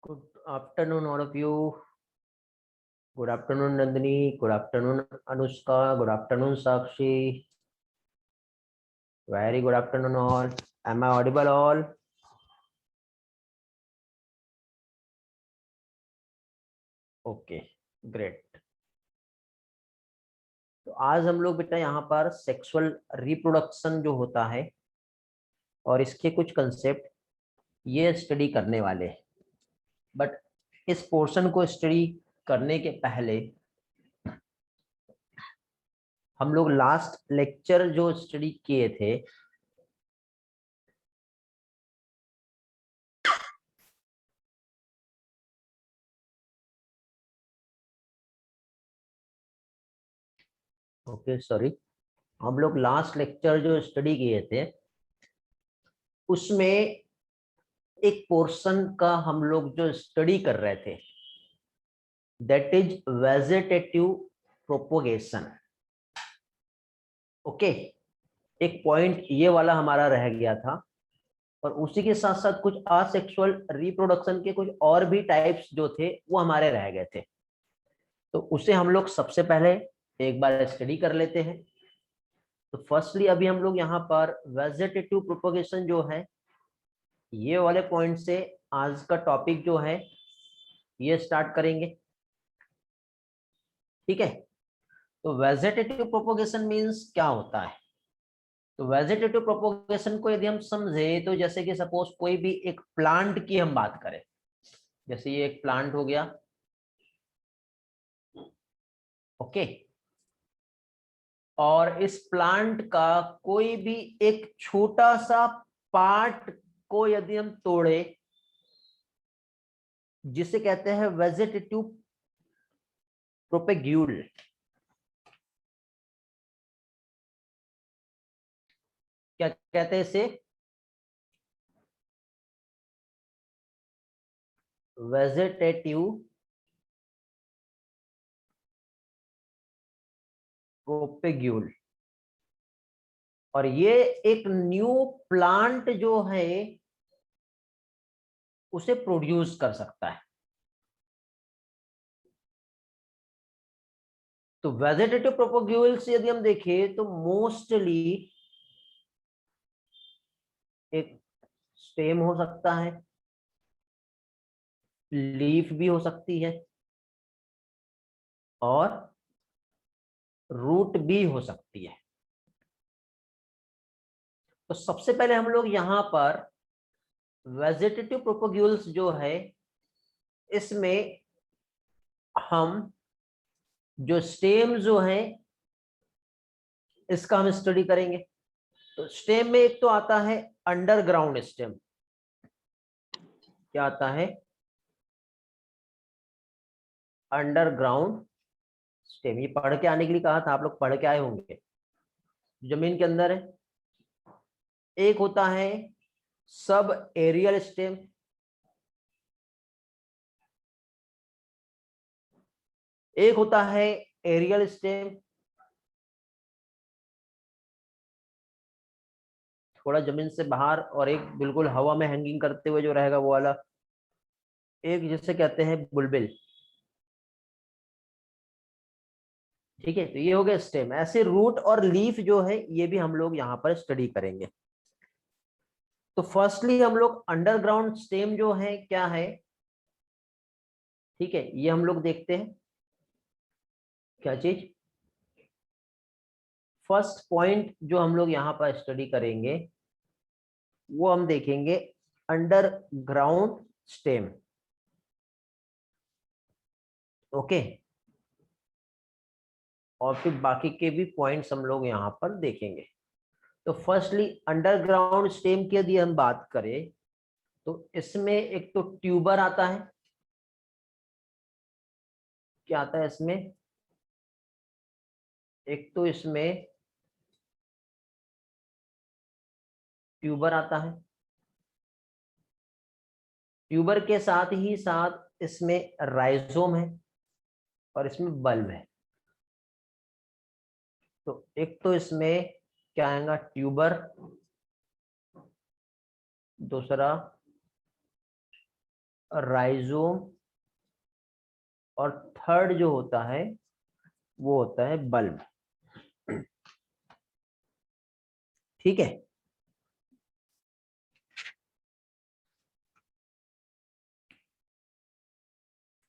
Good afternoon, all of you. Good afternoon, Nandini. Good afternoon, Anushka. Good afternoon, Sakshi. Very good afternoon, all. Am I audible, all? Okay, great. तो आज हम लोग बेटा यहाँ पर sexual reproduction जो होता है और इसके कुछ कंसेप्ट ये स्टडी करने वाले हैं। बट इस पोर्शन को स्टडी करने के पहले हम लोग लास्ट लेक्चर जो स्टडी किए थे सॉरी, हम लोग लास्ट लेक्चर जो स्टडी किए थे उसमें एक पोर्शन का हम लोग जो स्टडी कर रहे थे that is vegetative propagation. Okay, एक पॉइंट ये वाला हमारा रह गया था और उसी के साथ साथ कुछ असेक्सुअल रिप्रोडक्शन के कुछ और भी टाइप्स जो थे वो हमारे रह गए थे। तो उसे हम लोग सबसे पहले एक बार स्टडी कर लेते हैं। तो फर्स्टली अभी हम लोग यहाँ पर वेजिटेटिव प्रोपोगेशन जो है ये वाले पॉइंट से आज का टॉपिक जो है ये स्टार्ट करेंगे। ठीक है, तो वेजिटेटिव प्रोपोगेशन मींस क्या होता है? तो वेजिटेटिव प्रोपोगेशन को यदि हम समझे तो जैसे कि सपोज कोई भी एक प्लांट की हम बात करें, जैसे ये एक प्लांट हो गया। ओके, और इस प्लांट का कोई भी एक छोटा सा पार्ट को यदि हम तोड़े जिसे कहते हैं वेजिटेटिव प्रोपेग्यूल। क्या कहते हैं इसे? Vegetative propagule. और ये एक न्यू प्लांट जो है उसे प्रोड्यूस कर सकता है। तो वेजिटेटिव प्रोपोग्यूल्स यदि हम देखें तो मोस्टली एक स्टेम हो सकता है, लीफ भी हो सकती है और रूट भी हो सकती है। तो सबसे पहले हम लोग यहां पर वेजिटेटिव प्रोपोग्यूल्स जो है इसमें हम जो स्टेम जो है इसका हम स्टडी करेंगे। तो स्टेम में एक तो आता है अंडरग्राउंड स्टेम। क्या आता है? Underground stem. ये पढ़ के आने के लिए कहा था, आप लोग पढ़ के आए होंगे। जमीन के अंदर है। एक होता है सब एरियल स्टेम, एक होता है एरियल स्टेम, थोड़ा जमीन से बाहर, और एक बिल्कुल हवा में हैंगिंग करते हुए जो रहेगा वो वाला, एक जिसे कहते हैं बुलबिल। ठीक है, तो ये हो गया स्टेम। ऐसे रूट और लीफ जो है ये भी हम लोग यहाँ पर स्टडी करेंगे। तो फर्स्टली हम लोग अंडरग्राउंड स्टेम जो है क्या है, ठीक है, ये हम लोग देखते हैं। क्या चीज? फर्स्ट पॉइंट जो हम लोग यहाँ पर स्टडी करेंगे वो हम देखेंगे अंडरग्राउंड स्टेम। ओके, और फिर बाकी के भी पॉइंट्स हम लोग यहाँ पर देखेंगे। तो फर्स्टली अंडरग्राउंड स्टेम की यदि हम बात करें तो इसमें एक तो ट्यूबर आता है। क्या आता है इसमें? एक तो इसमें ट्यूबर आता है, ट्यूबर के साथ ही साथ इसमें राइजोम है और इसमें बल्ब है। तो एक तो इसमें क्या आएगा? ट्यूबर, दूसरा राइजोम, और थर्ड जो होता है वो होता है बल्ब। ठीक है,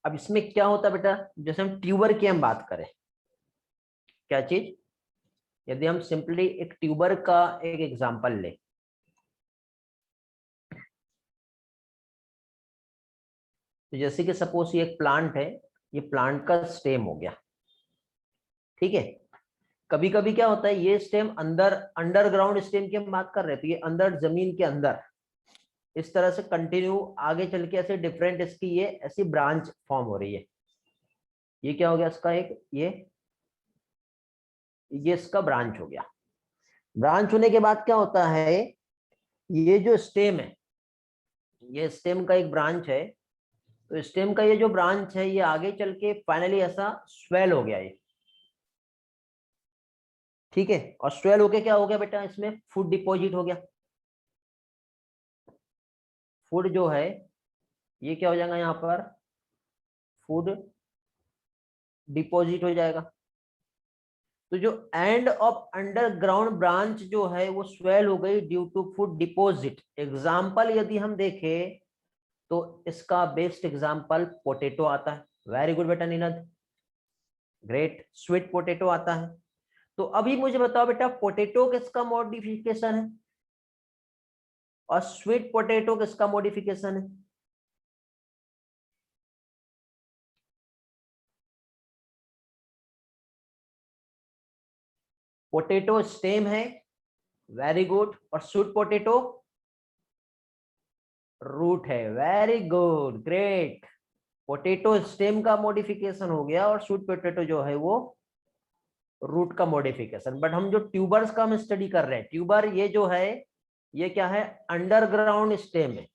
अब इसमें क्या होता है बेटा, जैसे हम ट्यूबर की हम बात करें, क्या चीज, यदि हम सिंपली एक ट्यूबर का एक एग्जांपल ले, तो जैसे कि सपोज ये एक प्लांट है, ये प्लांट का स्टेम हो गया। ठीक है, कभी कभी क्या होता है, ये स्टेम अंदर, अंडरग्राउंड स्टेम की हम बात कर रहे हैं, तो ये अंदर जमीन के अंदर इस तरह से कंटिन्यू आगे चल के ऐसे डिफरेंट इसकी ये ऐसी ब्रांच फॉर्म हो रही है। ये क्या हो गया इसका एक, ये इसका ब्रांच हो गया। ब्रांच होने के बाद क्या होता है, ये जो स्टेम है, ये स्टेम का एक ब्रांच है, तो स्टेम का ये जो ब्रांच है ये आगे चल के फाइनली ऐसा स्वेल हो गया ये। ठीक है, और स्वेल होके क्या हो गया बेटा, इसमें फूड डिपॉजिट हो गया। फूड जो है ये क्या हो जाएगा, यहाँ पर फूड डिपॉजिट हो जाएगा। तो जो एंड ऑफ अंडरग्राउंड ब्रांच जो है वो स्वेल हो गई due to food deposit. Example यदि हम देखें तो इसका बेस्ट एग्जाम्पल पोटैटो आता है। वेरी गुड बेटा नीनद, ग्रेट। स्वीट पोटैटो आता है। तो अभी मुझे बताओ बेटा, पोटैटो किसका मॉडिफिकेशन है और स्वीट पोटैटो किसका मॉडिफिकेशन है? पोटैटो स्टेम है, वेरी गुड, और स्वीट पोटैटो रूट है, very good, great. Potato stem का मॉडिफिकेशन हो गया और स्वीट पोटैटो जो है वो रूट का मॉडिफिकेशन। बट हम जो ट्यूबर्स का हम स्टडी कर रहे हैं, ट्यूबर ये जो है ये क्या है, अंडरग्राउंड स्टेम है।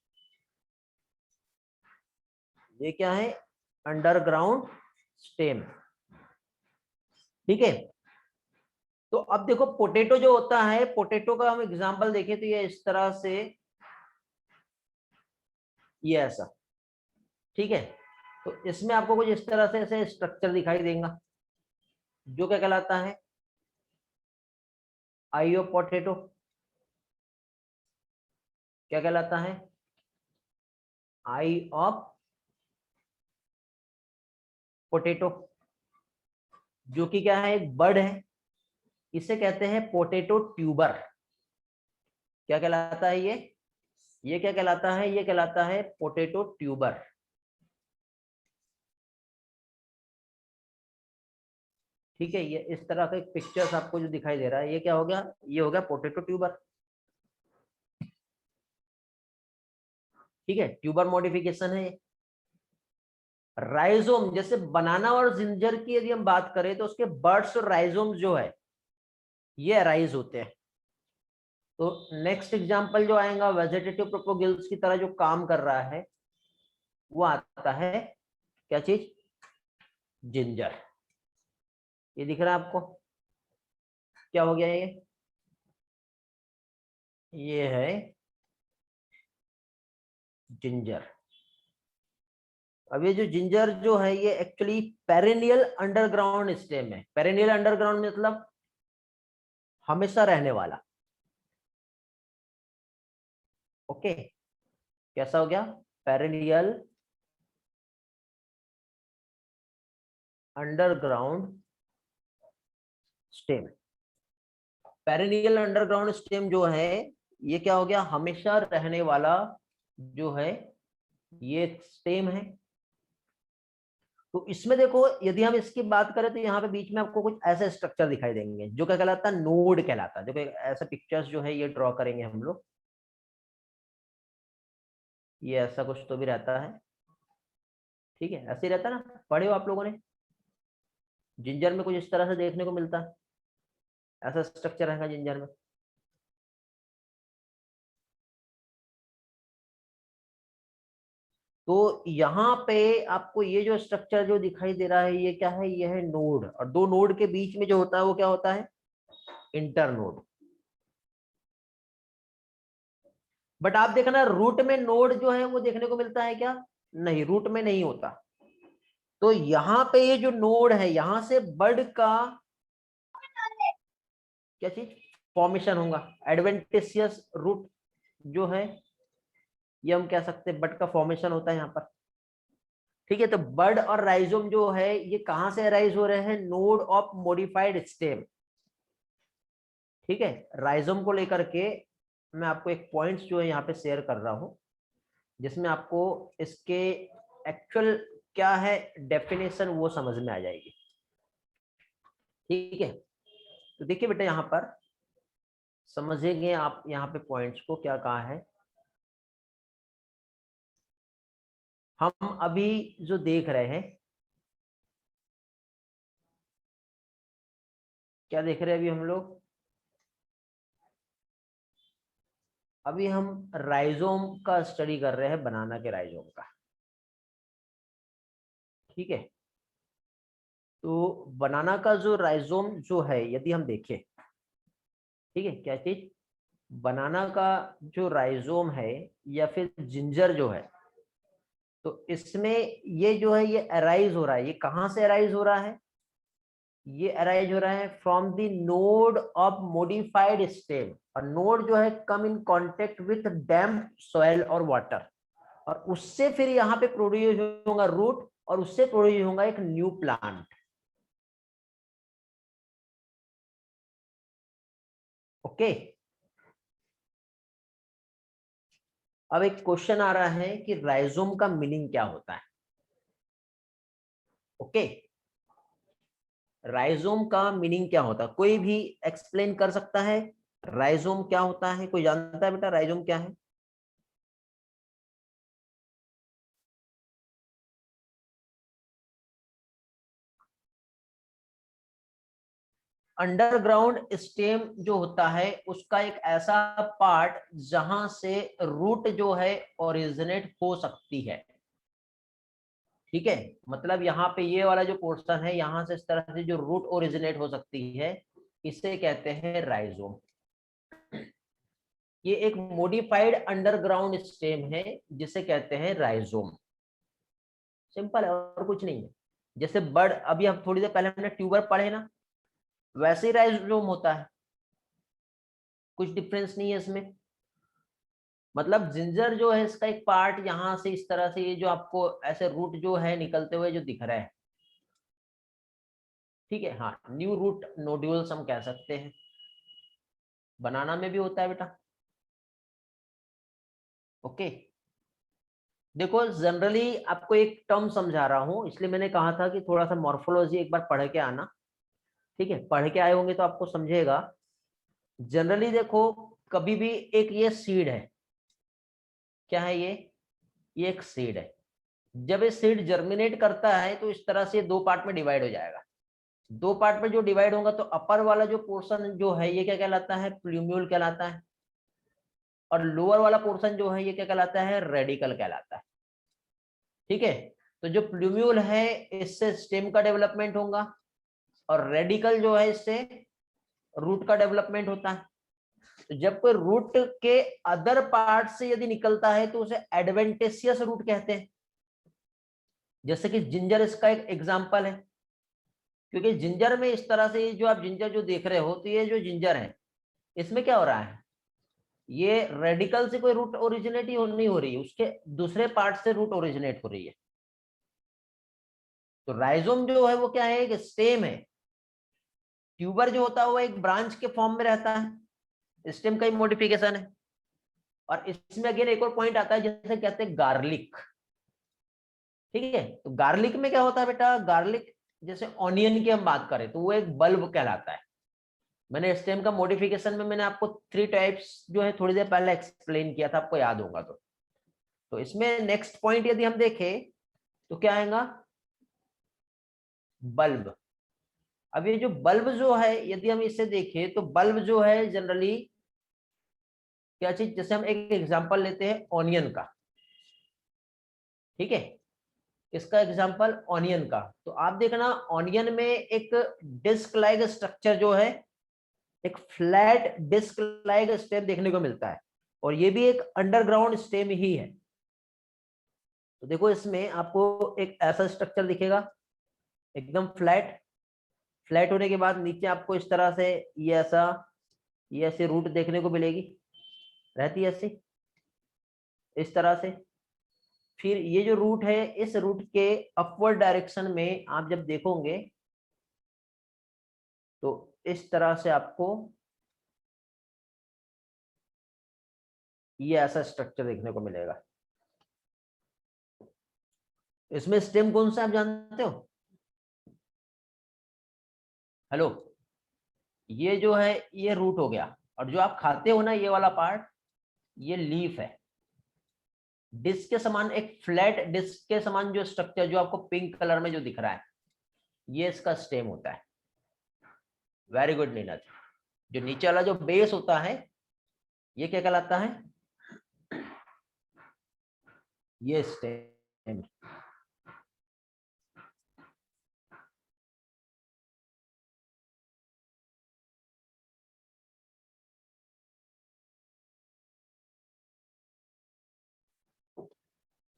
ये क्या है, अंडरग्राउंड स्टेम। ठीक है, तो अब देखो पोटैटो जो होता है, पोटैटो का हम एग्जांपल देखें तो ये इस तरह से, ये ऐसा। ठीक है, तो इसमें आपको कुछ इस तरह से ऐसे स्ट्रक्चर दिखाई देगा, जो क्या कहलाता है, आई ऑफ पोटैटो। क्या कहलाता है, आई ऑफ पोटैटो, जो कि क्या है, एक बर्ड है। इसे कहते हैं पोटैटो ट्यूबर। क्या कहलाता है ये क्या कहलाता है, ये कहलाता है पोटैटो ट्यूबर। ठीक है, ये इस तरह का एक पिक्चर्स आपको जो दिखाई दे रहा है, ये क्या हो गया, ये हो गया पोटैटो ट्यूबर। ठीक है, ट्यूबर मॉडिफिकेशन है। राइजोम, जैसे बनाना और जिंजर की यदि हम बात करें तो उसके बर्ड्स और राइजोम जो है ये अराइज होते हैं। तो नेक्स्ट एग्जांपल जो आएगा वेजिटेटिव प्रोपोगिल्स की तरह जो काम कर रहा है वो आता है, क्या चीज, जिंजर। ये दिख रहा है आपको, क्या हो गया ये है जिंजर। अब ये जो जिंजर जो है ये एक्चुअली पेरेनियल अंडरग्राउंड स्टेम है। पेरेनियल अंडरग्राउंड मतलब हमेशा रहने वाला। ओके, कैसा हो गया, perennial underground stem. Perennial underground stem जो है ये क्या हो गया, हमेशा रहने वाला जो है ये स्टेम है। तो इसमें देखो यदि हम इसकी बात करें तो यहाँ पे बीच में आपको कुछ ऐसे स्ट्रक्चर दिखाई देंगे जो क्या कहलाता है, नोड कहलाता है। देखो ऐसे पिक्चर्स जो है ये ड्रॉ करेंगे हम लोग, ये ऐसा कुछ तो भी रहता है। ठीक है, ऐसे ही रहता है ना, पढ़े हो आप लोगों ने, जिंजर में कुछ इस तरह से देखने को मिलता है, ऐसा स्ट्रक्चर रहेगा जिंजर में। तो यहाँ पे आपको ये जो स्ट्रक्चर जो दिखाई दे रहा है ये क्या है, ये है नोड, और दो नोड के बीच में जो होता है वो क्या होता है, इंटरनोड। बट आप देखना रूट में नोड जो है वो देखने को मिलता है क्या, नहीं, रूट में नहीं होता। तो यहाँ पे ये जो नोड है, यहां से बड का क्या चीज फॉर्मेशन होगा, एडवेंटिशियस रूट जो है, ये हम कह सकते हैं बड का फॉर्मेशन होता है यहाँ पर। ठीक है, तो बड और राइजोम जो है ये कहां से अराइज हो रहे हैं, नोड ऑफ मॉडिफाइड स्टेम। ठीक है, राइजोम को लेकर के मैं आपको एक पॉइंट्स जो है यहाँ पे शेयर कर रहा हूं, जिसमें आपको इसके एक्चुअल क्या है डेफिनेशन वो समझ में आ जाएगी। ठीक है, तो देखिए बेटा यहाँ पर समझेंगे आप यहाँ पे पॉइंट्स को क्या कहा है। हम अभी जो देख रहे हैं, क्या देख रहे हैं अभी हम लोग, अभी हम राइजोम का स्टडी कर रहे हैं, बनाना के राइजोम का। ठीक है, तो बनाना का जो राइजोम जो है यदि हम देखें, ठीक है, क्या चीज, बनाना का जो राइजोम है या फिर जिंजर जो है, तो इसमें ये जो है ये अराइज हो रहा है, ये कहां से अराइज हो रहा है, ये अराइज हो रहा है from the node of modified stem. और नोड जो है come in contact with damp soil और वाटर, और उससे फिर यहाँ पे प्रोड्यूस होगा रूट, और उससे प्रोड्यूस होगा एक न्यू प्लांट। ओके, अब एक क्वेश्चन आ रहा है कि राइजोम का मीनिंग क्या होता है। ओके, राइजोम का मीनिंग क्या होता है, कोई भी एक्सप्लेन कर सकता है राइजोम क्या होता है, कोई जानता है बेटा राइजोम क्या है। अंडरग्राउंड स्टेम जो होता है उसका एक ऐसा पार्ट जहां से रूट जो है ओरिजिनेट हो सकती है। ठीक है, मतलब यहाँ पे ये वाला जो पोर्शन है, यहाँ से इस तरह से जो रूट ओरिजिनेट हो सकती है, इसे कहते हैं राइजोम। ये एक मॉडिफाइड अंडरग्राउंड स्टेम है जिसे कहते हैं राइजोम। सिंपल है और कुछ नहीं है। जैसे बर्ड, अभी हम थोड़ी देर पहले हमने ट्यूबर पढ़े ना, वैसे ही राइजोम होता है, कुछ डिफरेंस नहीं है इसमें। मतलब जिंजर जो है इसका एक पार्ट यहाँ से इस तरह से, ये जो आपको ऐसे रूट जो है निकलते हुए जो दिख रहा है, ठीक है, हाँ, न्यू रूट नोड्यूल्स हम कह सकते हैं। बनाना में भी होता है बेटा। ओके, देखो जनरली आपको एक टर्म समझा रहा हूं, इसलिए मैंने कहा था कि थोड़ा सा मॉर्फोलॉजी एक बार पढ़ के आना। ठीक है, पढ़ के आए होंगे तो आपको समझेगा। जनरली देखो, कभी भी एक ये सीड है, क्या है ये एक सीड है। जब ये सीड जर्मिनेट करता है तो इस तरह से दो पार्ट में डिवाइड हो जाएगा। दो पार्ट में जो डिवाइड होगा तो अपर वाला जो पोर्शन जो है ये क्या कहलाता है, प्लूम्यूल कहलाता है, और लोअर वाला पोर्शन जो है ये क्या कहलाता है, रेडिकल कहलाता है। ठीक है, तो जो प्लूम्यूल है इससे स्टेम का डेवलपमेंट होगा, और रेडिकल जो है इससे रूट का डेवलपमेंट होता है। तो जब कोई रूट के अदर पार्ट से यदि निकलता है तो उसे एडवेंटेशियस रूट कहते हैं। जैसे कि जिंजर इसका एक एग्जांपल है, क्योंकि जिंजर में इस तरह से जो आप जिंजर जो देख रहे हो, तो ये जो जिंजर है इसमें क्या हो रहा है, ये रेडिकल से कोई रूट ओरिजिनेट ही नहीं हो रही है, उसके दूसरे पार्ट से रूट ओरिजिनेट हो रही है। तो राइजोम जो है वो क्या है, एक स्टेम है। ट्यूबर जो होता है वो एक ब्रांच के फॉर्म में रहता है, स्टेम का ही मॉडिफिकेशन है। और इसमें अगेन एक और पॉइंट आता है, जैसे कहते हैं गार्लिक। ठीक है, तो गार्लिक में क्या होता है बेटा, गार्लिक जैसे ऑनियन की हम बात करें तो वो एक बल्ब कहलाता है। मैंने स्टेम का मॉडिफिकेशन में मैंने आपको 3 टाइप्स जो है थोड़ी देर पहले एक्सप्लेन किया था, आपको याद होगा तो इसमें नेक्स्ट पॉइंट यदि हम देखें तो क्या आएगा, बल्ब। अब ये जो बल्ब जो है यदि हम इसे देखें तो बल्ब जो है जनरली क्या चीज, जैसे हम एक एग्जांपल लेते हैं ऑनियन का। ठीक है, इसका एग्जांपल ऑनियन का, तो आप देखना ऑनियन में एक डिस्क लाइक स्ट्रक्चर जो है, एक फ्लैट डिस्क लाइक स्टेम देखने को मिलता है, और ये भी एक अंडरग्राउंड स्टेम ही है। तो देखो इसमें आपको एक ऐसा स्ट्रक्चर दिखेगा, एकदम फ्लैट। फ्लैट होने के बाद नीचे आपको इस तरह से ये ऐसे रूट देखने को मिलेगी, रहती है ऐसे, इस तरह से। फिर ये जो रूट है, इस रूट के अपवर्ड डायरेक्शन में आप जब देखोगे तो इस तरह से आपको ये ऐसा स्ट्रक्चर देखने को मिलेगा। इसमें स्टेम कौन सा आप जानते हो? हेलो, ये जो है ये रूट हो गया, और जो आप खाते हो ना ये वाला पार्ट, ये लीफ है। डिस्क के समान, एक फ्लैट डिस्क के समान जो स्ट्रक्चर जो आपको पिंक कलर में जो दिख रहा है, ये इसका स्टेम होता है। Very good Neeraj. जो नीचे वाला जो बेस होता है, ये क्या कहलाता है? ये स्टेम।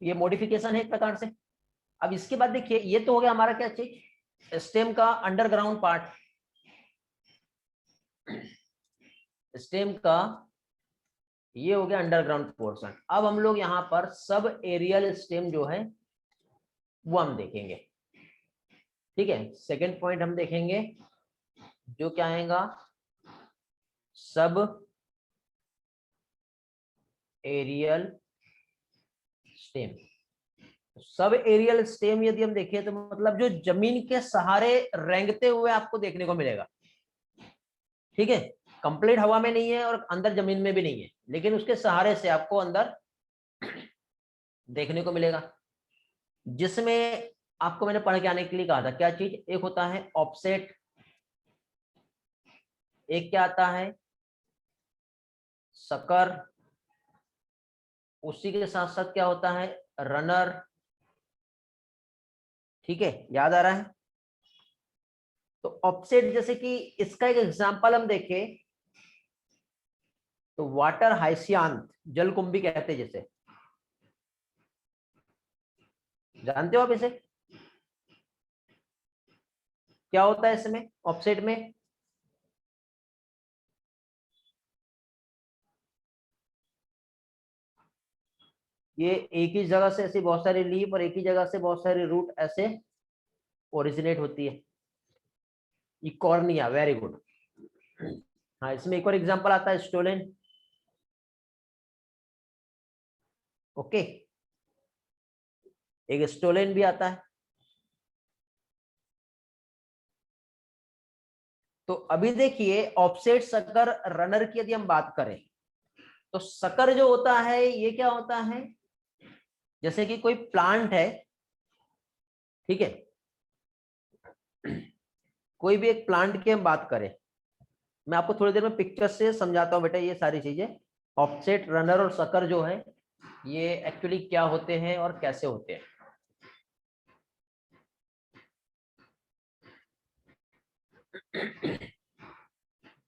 ये मॉडिफिकेशन है एक प्रकार से। अब इसके बाद देखिए, ये तो हो गया हमारा क्या चीज, स्टेम का अंडरग्राउंड पार्ट। स्टेम का ये हो गया अंडरग्राउंड पोर्शन। अब हम लोग यहाँ पर सब एरियल स्टेम जो है वो हम देखेंगे। ठीक है, सेकंड पॉइंट हम देखेंगे जो क्या आएगा, sub aerial stem. Sub aerial stem यदि हम देखें तो मतलब जो जमीन के सहारे रेंगते हुए आपको देखने को मिलेगा। ठीक है, कंप्लीट हवा में नहीं है और अंदर जमीन में भी नहीं है, लेकिन उसके सहारे से आपको अंदर देखने को मिलेगा। जिसमें आपको मैंने पढ़ के आने के लिए कहा था, क्या चीज, एक होता है ऑफसेट, एक क्या आता है सकर, उसी के साथ साथ क्या होता है रनर। ठीक है, याद आ रहा है? तो ऑफसेट, जैसे कि इसका एक एग्जांपल हम देखें तो वाटर हाइसियांत, जलकुंभी कहते हैं जिसे, जानते हो आप इसे? क्या होता है इसमें ऑफसेट में? ये एक ही जगह से ऐसी बहुत सारी लीफ और एक ही जगह से बहुत सारी रूट ऐसे ओरिजिनेट होती है। ये कॉर्निया, वेरी गुड। हाँ, इसमें एक और एग्जांपल आता है स्टोलेन। ओके, एक स्टोलेन भी आता है। तो अभी देखिए ऑफसेट, सकर, रनर की यदि हम बात करें तो सकर जो होता है ये क्या होता है, जैसे कि कोई प्लांट है, ठीक है, कोई भी एक प्लांट की हम बात करें, मैं आपको थोड़ी देर में पिक्चर से समझाता हूं बेटा ये सारी चीजें। ऑफसेट, रनर और सकर जो है ये एक्चुअली क्या होते हैं और कैसे होते हैं।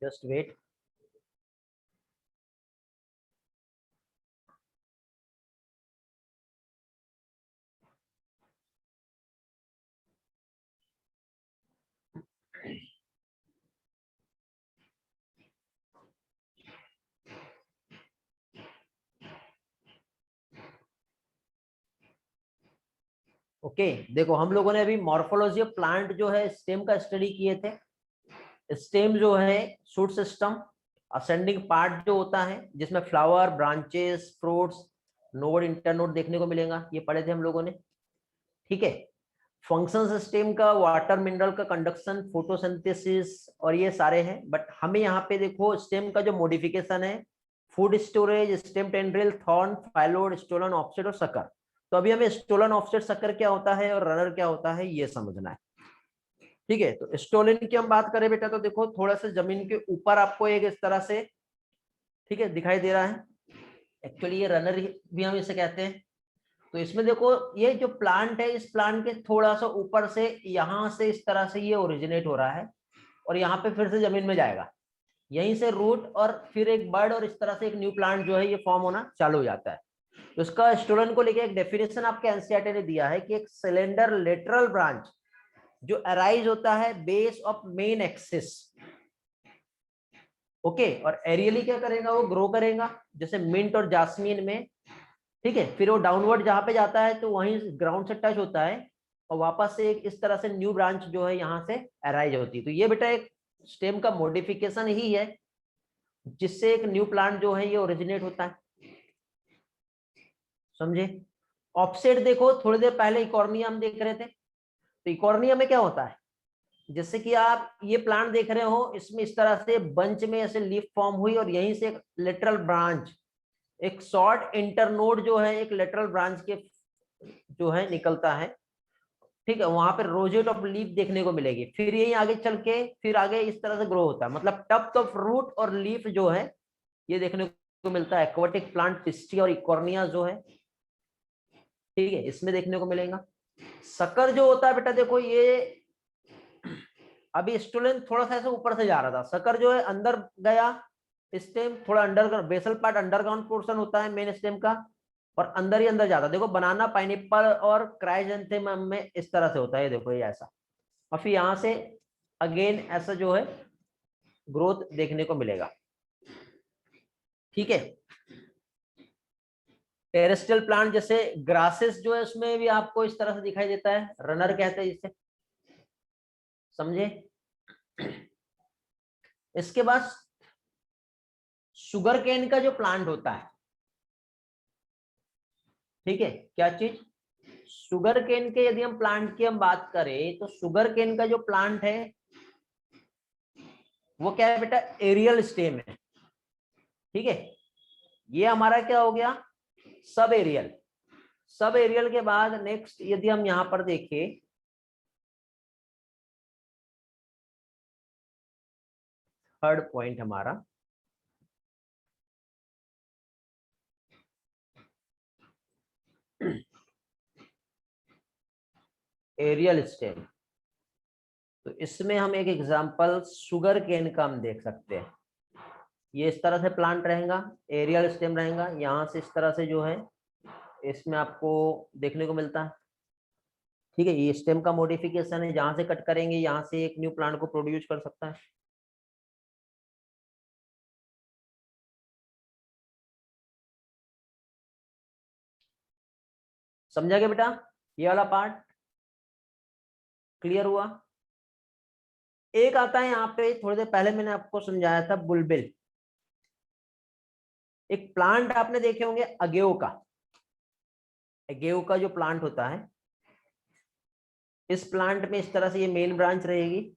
Just wait. ओके, देखो हम लोगों ने अभी मॉर्फोलॉजी ऑफ प्लांट जो है स्टेम का स्टडी किए थे। स्टेम जो है शूट सिस्टम, असेंडिंग पार्ट जो होता है जिसमें flower, branches, fruits, node, internode देखने को मिलेगा, ये पढ़े थे हम लोगों ने। ठीक है, फंक्शन सिस्टम का वाटर मिनरल का कंडक्शन, फोटोसिंथेसिस और ये सारे हैं। बट हमें यहाँ पे देखो स्टेम का जो मॉडिफिकेशन है, food storage, stem tendril, thorn, phyllode, stolon, offset और सकर। तो अभी हमें स्टोलन, ऑफसेट, सकर क्या होता है और रनर क्या होता है ये समझना है। ठीक है, तो स्टोलन की हम बात करें बेटा तो देखो थोड़ा सा जमीन के ऊपर आपको एक इस तरह से, ठीक है, दिखाई दे रहा है। एक्चुअली ये रनर भी हम इसे कहते हैं। तो इसमें देखो ये जो प्लांट है, इस प्लांट के थोड़ा सा ऊपर से यहां से इस तरह से ये ओरिजिनेट हो रहा है और यहाँ पे फिर से जमीन में जाएगा, यहीं से रूट और फिर एक बर्ड और इस तरह से एक न्यू प्लांट जो है ये फॉर्म होना चालू हो जाता है। तो उसका स्टूडेंट को लेके एक डेफिनेशन आपके एनसीईआरटी ने दिया है कि एक सिलेंडर लेटरल ब्रांच जो अराइज होता है base of main axis, okay, और एरियली क्या करेगा, वो ग्रो करेगा जैसे मिंट और जास्मीन में, ठीक है। फिर वो डाउनवर्ड जहां पे जाता है तो वहीं ग्राउंड से टच होता है और वापस से एक इस तरह से न्यू ब्रांच जो है यहाँ से अराइज होती है। तो ये बेटा एक स्टेम का मॉडिफिकेशन ही है जिससे एक न्यू प्लांट जो है ये ओरिजिनेट होता है, समझे। ऑफसेट देखो, थोड़ी देर पहले इकॉर्निया हम देख रहे थे, तो इकॉर्निया में क्या होता है, जैसे कि आप ये प्लांट देख रहे हो, इसमें इस तरह से बंच में ऐसे लीफ फॉर्म हुई और यहीं से एक लेटरल ब्रांच, एक शॉर्ट इंटरनोड जो है एक लेटरल ब्रांच के जो है निकलता है, ठीक है। वहां पर रोजेट ऑफ लीफ देखने को मिलेगी, फिर यही आगे चल के फिर आगे इस तरह से ग्रो होता है, मतलब टप्स ऑफ रूट और लीफ जो है ये देखने को मिलता है। एक्वाटिक प्लांट पिस्टी और इकॉर्निया जो है, ठीक है, इसमें देखने को मिलेगा। शक्कर जो होता है बेटा देखो, ये अभी स्टूडेंट थोड़ा सा ऐसे ऊपर से जा रहा था, शक्कर जो है अंदर गया, स्टेम थोड़ा underground, basal part underground portion होता है मेन स्टेम का, और अंदर ही अंदर जाता है। देखो बनाना, पाइनएप्पल और क्राइजेंथेमम में इस तरह से होता है, देखो ये ऐसा, और फिर यहाँ से अगेन ऐसा जो है ग्रोथ देखने को मिलेगा, ठीक है। टेरेस्ट्रियल प्लांट जैसे ग्रासेस जो है उसमें भी आपको इस तरह से दिखाई देता है, रनर कहते हैं जिसे, समझे। इसके बाद शुगर केन का जो प्लांट होता है, ठीक है, क्या चीज, शुगर केन के यदि हम प्लांट की हम बात करें तो शुगर केन का जो प्लांट है वो क्या है बेटा, एरियल स्टेम है, ठीक है। ये हमारा क्या हो गया, सब एरियल। सब एरियल के बाद नेक्स्ट यदि हम यहां पर देखें, थर्ड पॉइंट हमारा एरियल स्टेम, तो इसमें हम एक एग्जांपल शुगर केन का हम देख सकते हैं। ये इस तरह से प्लांट रहेगा, एरियल स्टेम रहेगा, यहाँ से इस तरह से जो है इसमें आपको देखने को मिलता है, ठीक है। ये स्टेम का मॉडिफिकेशन है, जहां से कट करेंगे यहाँ से एक न्यू प्लांट को प्रोड्यूस कर सकता है। समझा गया बेटा, ये वाला पार्ट क्लियर हुआ। एक आता है यहाँ पे, थोड़ी देर पहले मैंने आपको समझाया था, बुलबिल। एक प्लांट आपने देखे होंगे अगेओ का, अगेओ का जो प्लांट होता है, इस प्लांट में इस तरह से ये मेन ब्रांच रहेगी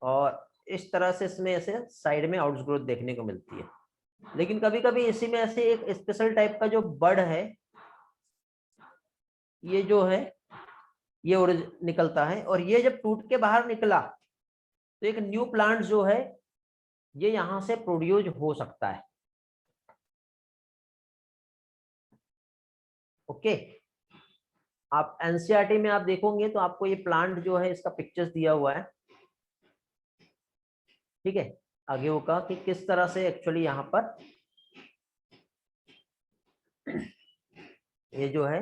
और इस तरह से इसमें ऐसे साइड में आउटग्रोथ देखने को मिलती है। लेकिन कभी कभी इसी में ऐसे एक स्पेशल टाइप का जो बड है, ये जो है ये निकलता है, और ये जब टूट के बाहर निकला तो एक न्यू प्लांट जो है ये यहां से प्रोड्यूस हो सकता है, ओके। आप एनसीईआरटी में आप देखोगे तो आपको ये प्लांट जो है इसका पिक्चर्स दिया हुआ है, ठीक है, आगे होगा कि किस तरह से एक्चुअली यहाँ पर ये जो है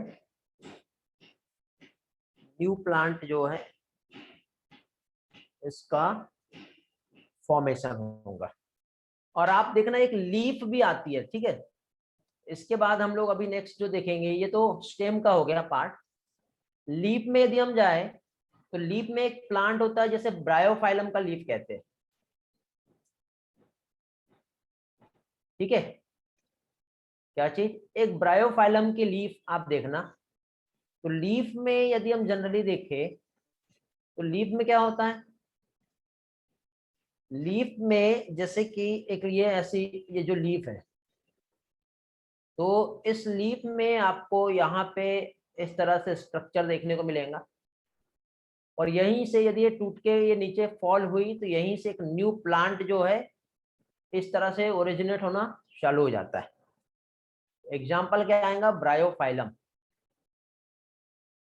न्यू प्लांट जो है इसका फॉर्मेशन होगा। और आप देखना एक लीफ भी आती है, ठीक है। इसके बाद हम लोग अभी नेक्स्ट जो देखेंगे, ये तो स्टेम का हो गया पार्ट। लीफ में यदि हम जाए तो लीफ में एक प्लांट होता है जैसे ब्रायोफाइलम का लीफ कहते हैं, ठीक है। क्या चीज, एक ब्रायोफाइलम की लीफ आप देखना। तो लीफ में यदि हम जनरली देखें तो लीफ में क्या होता है, लीफ में जैसे कि एक ये ऐसी ये जो लीफ है, तो इस लीफ में आपको यहाँ पे इस तरह से स्ट्रक्चर देखने को मिलेगा, और यहीं से यदि ये टूट के ये नीचे फॉल हुई तो यहीं से एक न्यू प्लांट जो है इस तरह से ओरिजिनेट होना चालू हो जाता है। एग्जाम्पल क्या आएगा, ब्रायोफाइलम।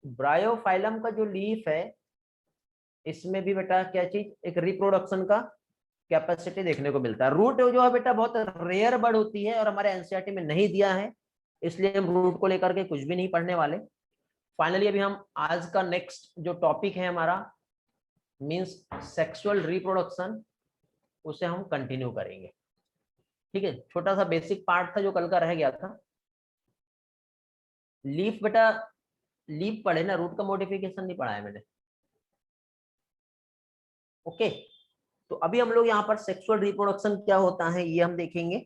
ब्रायोफाइलम का जो लीफ है इसमें भी बेटा क्या चीज, एक रिप्रोडक्शन का कैपेसिटी देखने को मिलता है। रूट जो है बेटा बहुत रेयर बर्ड होती है और हमारे एनसीईआरटी में नहीं दिया है, इसलिए हम रूट को लेकर के कुछ भी नहीं पढ़ने वाले। फाइनली अभी हम आज का नेक्स्ट जो टॉपिक है हमारा मींस सेक्सुअल रिप्रोडक्शन, उसे हम कंटिन्यू करेंगे। ठीक है, छोटा सा बेसिक पार्ट था जो कल का रह गया था। लीफ बेटा, लीफ पढ़े ना, रूट का मॉडिफिकेशन नहीं पढ़ा है मैंने। ओके, तो अभी हम लोग यहाँ पर सेक्सुअल रिप्रोडक्शन क्या होता है ये हम देखेंगे।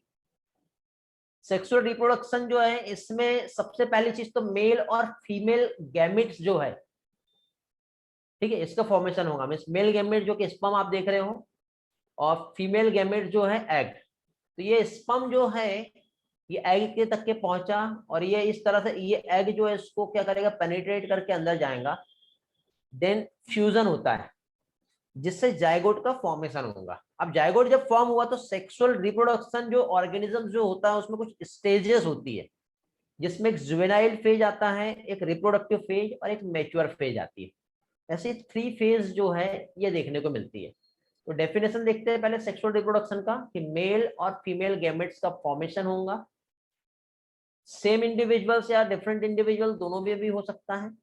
सेक्सुअल रिप्रोडक्शन जो है इसमें सबसे पहली चीज तो मेल और फीमेल गैमेट्स जो है, ठीक है, इसका फॉर्मेशन होगा। मींस मेल गैमेट जो कि स्पर्म आप देख रहे हो, और फीमेल गैमेट जो है एग। तो ये स्पर्म जो है ये एग के तक के पहुंचा, और ये इस तरह से ये एग जो है इसको क्या करेगा, पेनिट्रेट करके अंदर जाएगा, देन फ्यूजन होता है जिससे जायगोट का फॉर्मेशन होगा। अब जायगोट जब फॉर्म हुआ तो सेक्सुअल रिप्रोडक्शन जो ऑर्गेनिज्म जो होता है उसमें कुछ स्टेजेस होती है, जिसमें एक जुवेनाइल फेज आता है, एक रिप्रोडक्टिव फेज और एक मैच्योर फेज आती है। ऐसी 3 फेज जो है ये देखने को मिलती है। तो डेफिनेशन देखते हैं पहले सेक्सुअल रिप्रोडक्शन का, कि मेल और फीमेल गैमेट्स का फॉर्मेशन होगा। सेम इंडिविजुअल्स या डिफरेंट इंडिविजुअल दोनों में भी हो सकता है।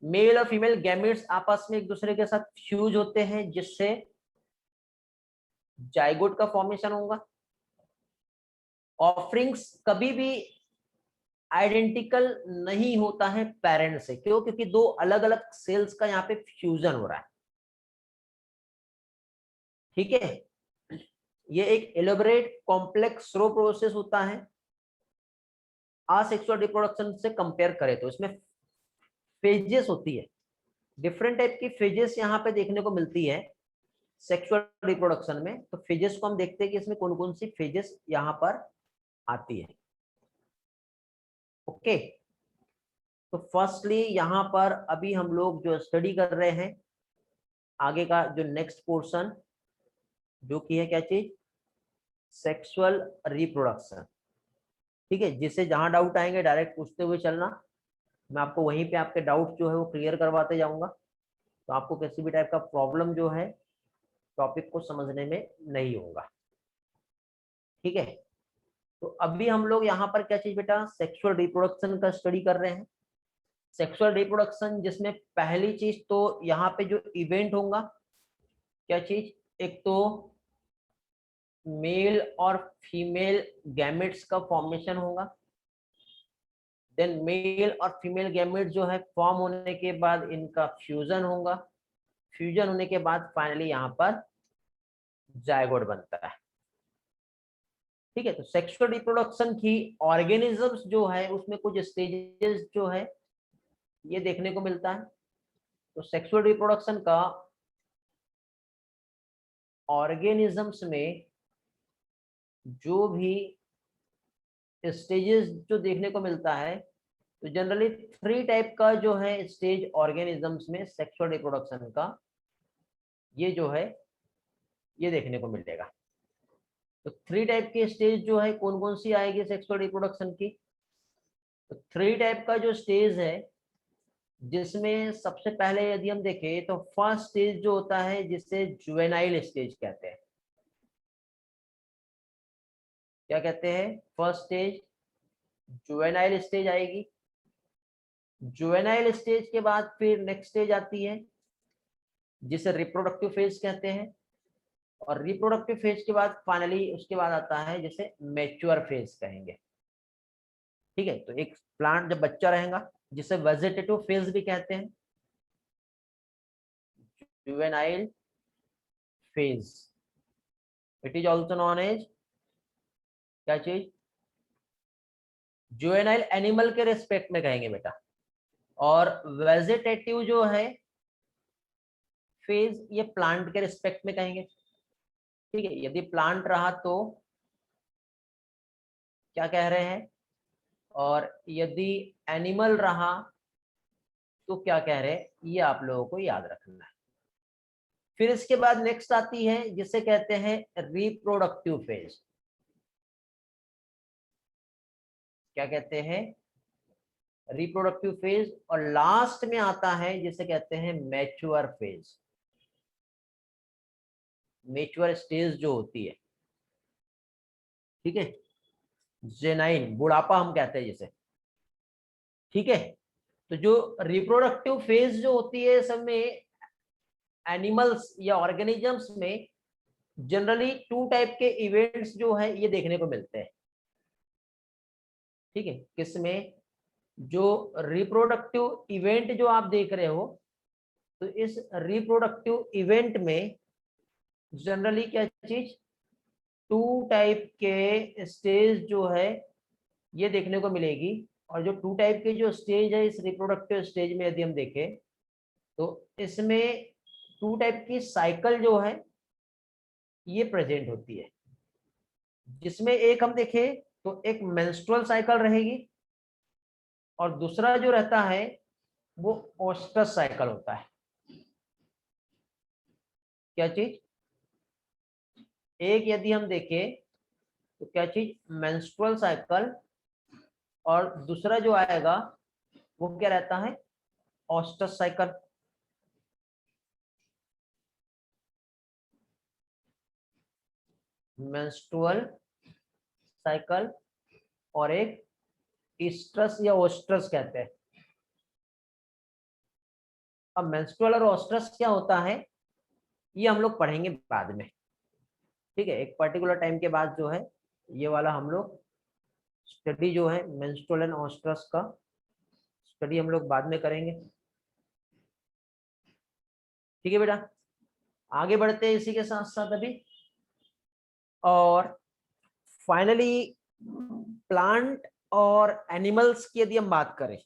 मेल और फीमेल गैमेट्स आपस में एक दूसरे के साथ फ्यूज होते हैं जिससे जाइगोट का फॉर्मेशन होगा। ऑफरिंग्स कभी भी आइडेंटिकल नहीं होता है पेरेंट से, क्यों? क्योंकि दो अलग अलग सेल्स का यहाँ पे फ्यूजन हो रहा है। ठीक है, ये एक एलोबरेट कॉम्प्लेक्स स्लो प्रोसेस होता है असेक्सुअल रिप्रोडक्शन से कंपेयर करें तो। इसमें फेजेस होती है, डिफरेंट टाइप की फेजेस यहाँ पे देखने को मिलती है सेक्सुअल रिप्रोडक्शन में। तो फेजेस को हम देखते हैं कि इसमें कौन कौन सी फेजेस यहाँ पर आती है। ओके, तो फर्स्टली यहाँ पर अभी हम लोग जो स्टडी कर रहे हैं आगे का जो नेक्स्ट पोर्शन, जो कि है क्या चीज, सेक्सुअल रिप्रोडक्शन। ठीक है, जिससे जहां डाउट आएंगे डायरेक्ट पूछते हुए चलना, मैं आपको वहीं पे आपके डाउट जो है वो क्लियर करवाते जाऊंगा। तो आपको किसी भी टाइप का प्रॉब्लम जो है टॉपिक को समझने में नहीं होगा। ठीक है, तो अभी हम लोग यहाँ पर क्या चीज बेटा, सेक्सुअल रिप्रोडक्शन का स्टडी कर रहे हैं। सेक्सुअल रिप्रोडक्शन जिसमें पहली चीज तो यहाँ पे जो इवेंट होगा, क्या चीज, एक तो मेल और फीमेल गैमेट्स का फॉर्मेशन होगा। देन मेल और फीमेल गैमेट जो है फॉर्म होने के बाद इनका फ्यूजन होगा। फ्यूजन होने के बाद फाइनली यहाँ पर जायगोट बनता है। ठीक है, तो सेक्सुअल रिप्रोडक्शन की ऑर्गेनिजम्स जो है उसमें कुछ स्टेजेस जो है ये देखने को मिलता है। तो सेक्सुअल रिप्रोडक्शन का ऑर्गेनिजम्स में जो भी स्टेजेस जो देखने को मिलता है, तो जनरली 3 टाइप का जो है स्टेज ऑर्गेनिजम्स में सेक्सुअल रिप्रोडक्शन का, ये जो है ये देखने को मिलेगा। तो 3 टाइप की स्टेज जो है कौन कौन सी आएगी सेक्सुअल रिप्रोडक्शन की? तो 3 टाइप का जो स्टेज है, जिसमें सबसे पहले यदि हम देखें तो फर्स्ट स्टेज जो होता है जिसे जुवेनाइल स्टेज कहते हैं। क्या कहते हैं? फर्स्ट स्टेज जुवेनाइल स्टेज आएगी। जुवेनाइल स्टेज के बाद फिर नेक्स्ट स्टेज आती है जिसे रिप्रोडक्टिव फेज कहते हैं, और रिप्रोडक्टिव फेज के बाद फाइनली उसके बाद आता है जिसे मैच्योर फेज कहेंगे। ठीक है, तो एक प्लांट जब बच्चा रहेगा जिसे वेजिटेटिव फेज भी कहते हैं, juvenile phase, it is also known as क्या चीज, जुवेनाइल एनिमल के रेस्पेक्ट में कहेंगे बेटा। और वेजिटेटिव जो है फेज ये प्लांट के रिस्पेक्ट में कहेंगे। ठीक है, यदि प्लांट रहा तो क्या कह रहे हैं, और यदि एनिमल रहा तो क्या कह रहे हैं, ये आप लोगों को याद रखना है। फिर इसके बाद नेक्स्ट आती है जिसे कहते हैं रिप्रोडक्टिव फेज। क्या कहते हैं? Reproductive phase. और लास्ट में आता है जिसे कहते हैं मैच्योर फेज, मैच्योर स्टेज जो होती है। ठीक है, जेनाइन, बुढ़ापा हम कहते हैं जिसे, ठीक है। तो जो रिप्रोडक्टिव फेज जो होती है सब में एनिमल्स या ऑर्गेनिजम्स में जनरली टू टाइप के इवेंट्स जो है ये देखने को मिलते हैं, ठीक है। किसमें, जो रिप्रोडक्टिव इवेंट जो आप देख रहे हो, तो इस रिप्रोडक्टिव इवेंट में जनरली क्या चीज, टू टाइप के स्टेज जो है ये देखने को मिलेगी। और जो टू टाइप के जो स्टेज है इस रिप्रोडक्टिव स्टेज में यदि हम देखें तो इसमें टू टाइप की साइकिल जो है ये प्रेजेंट होती है, जिसमें एक हम देखें तो एक मेंस्ट्रुअल साइकिल रहेगी और दूसरा जो रहता है वो ओस्टस साइकिल होता है। क्या चीज, एक यदि हम देखें तो क्या चीज, मेंस्ट्रुअल साइकिल, और दूसरा जो आएगा वो क्या रहता है, ओस्टस साइकिल। मेंस्ट्रुअल साइकिल और एक ईस्ट्रस या ओस्ट्रस कहते हैं। अब मेंस्ट्रुअल और ओस्ट्रस क्या होता है ये हम लोग पढ़ेंगे बाद में, ठीक है। एक पर्टिकुलर टाइम के बाद जो है ये वाला हम लोग स्टडी जो है मेंस्ट्रुअल एंड ओस्ट्रस का स्टडी हम लोग बाद में करेंगे, ठीक है बेटा। आगे बढ़ते हैं इसी के साथ साथ अभी। और फाइनली प्लांट और एनिमल्स की यदि हम बात करें,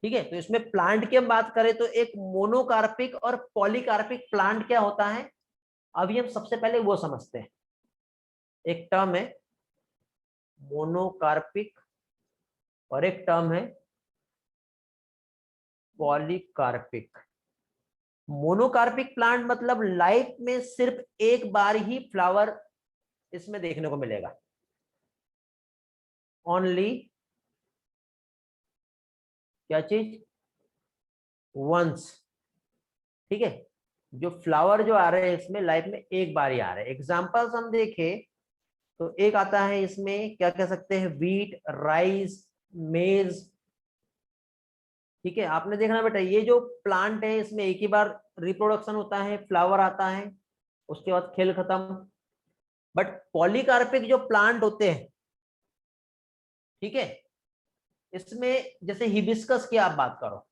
ठीक है, तो इसमें प्लांट की हम बात करें तो एक मोनोकार्पिक और पॉलीकार्पिक प्लांट क्या होता है, अभी हम सबसे पहले वो समझते हैं। एक टर्म है मोनोकार्पिक और एक टर्म है पॉलीकार्पिक। मोनोकार्पिक प्लांट मतलब लाइफ में सिर्फ एक बार ही फ्लावर इसमें देखने को मिलेगा, ओनली क्या चीज, वंस, ठीक है। जो फ्लावर जो आ रहे हैं इसमें लाइफ में एक बार ही आ रहे हैं। एग्जांपल्स हम देखें तो एक आता है इसमें क्या कह सकते हैं, व्हीट, राइस, मेज, ठीक है। आपने देखना बेटा ये जो प्लांट है इसमें एक ही बार रिप्रोडक्शन होता है, फ्लावर आता है, उसके बाद खेल खत्म। बट पॉलीकार्पिक जो प्लांट होते हैं, ठीक है, इसमें जैसे हिबिस्कस की आप बात करो,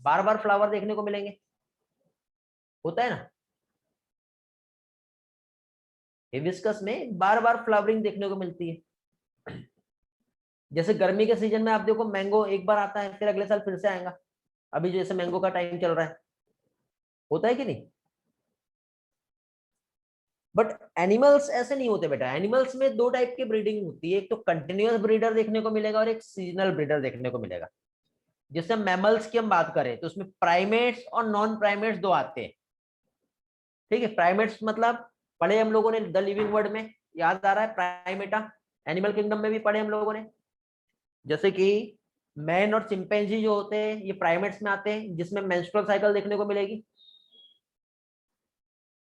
बार बार फ्लावर देखने को मिलेंगे, होता है ना। हिबिस्कस में बार बार फ्लावरिंग देखने को मिलती है। जैसे गर्मी के सीजन में आप देखो मैंगो एक बार आता है फिर अगले साल फिर से आएगा, अभी जैसे मैंगो का टाइम चल रहा है, होता है कि नहीं। बट एनिमल्स ऐसे नहीं होते बेटा, एनिमल्स में दो टाइप की ब्रीडिंग होती है, एक तो कंटिन्यूअस ब्रीडर देखने को मिलेगा और एक सीजनल ब्रीडर देखने को मिलेगा। जैसे मैमल्स की हम बात करें तो उसमें प्राइमेट्स और नॉन प्राइमेट्स दो आते हैं, ठीक है। प्राइमेट्स मतलब पढ़े हम लोगों ने द लिविंग वर्ड में, याद आ रहा है प्राइमेटा, एनिमल किंगडम में भी पढ़े हम लोगों ने। जैसे कि मैन और चिंपैंजी जो होते हैं ये प्राइमेट्स में आते हैं जिसमें मेंस्ट्रुअल साइकिल देखने को मिलेगी।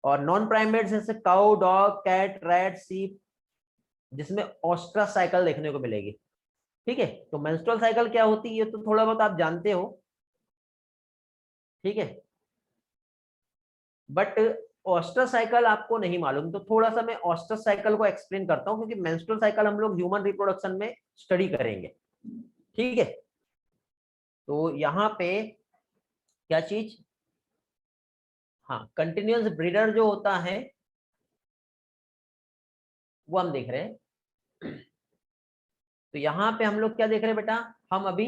और नॉन प्राइमेट्स जैसे काउ, डॉग, कैट, रैट, सीप, जिसमें ऑस्ट्रस साइकिल देखने को मिलेगी, ठीक है। तो मेंस्ट्रुअल साइकिल क्या होती है तो थोड़ा बहुत आप जानते हो, ठीक है। बट ऑस्ट्रस साइकिल आपको नहीं मालूम, तो थोड़ा सा मैं ऑस्ट्रस साइकिल को एक्सप्लेन करता हूं, क्योंकि मेंस्ट्रुअल साइकिल हम लोग ह्यूमन रिप्रोडक्शन में स्टडी करेंगे, ठीक है। तो यहाँ पे क्या चीज, हाँ, कंटिन्यूअस ब्रीडर जो होता है वो हम देख रहे हैं। तो यहाँ पे हम लोग क्या देख रहे हैं बेटा, हम अभी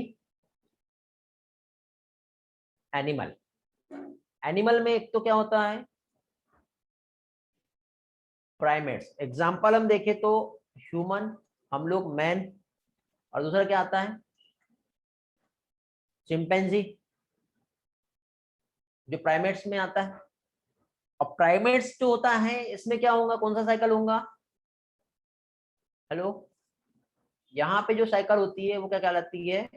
एनिमल, एनिमल में एक तो क्या होता है प्राइमेट्स, एग्जाम्पल हम देखें तो ह्यूमन, हम लोग मैन, और दूसरा क्या आता है चिंपैंजी, जो प्राइमेट्स में आता है। और प्राइमेट्स जो होता है इसमें क्या होगा, कौन सा साइकिल होगा, हेलो, यहाँ पे जो साइकिल होती है वो क्या कहलाती है,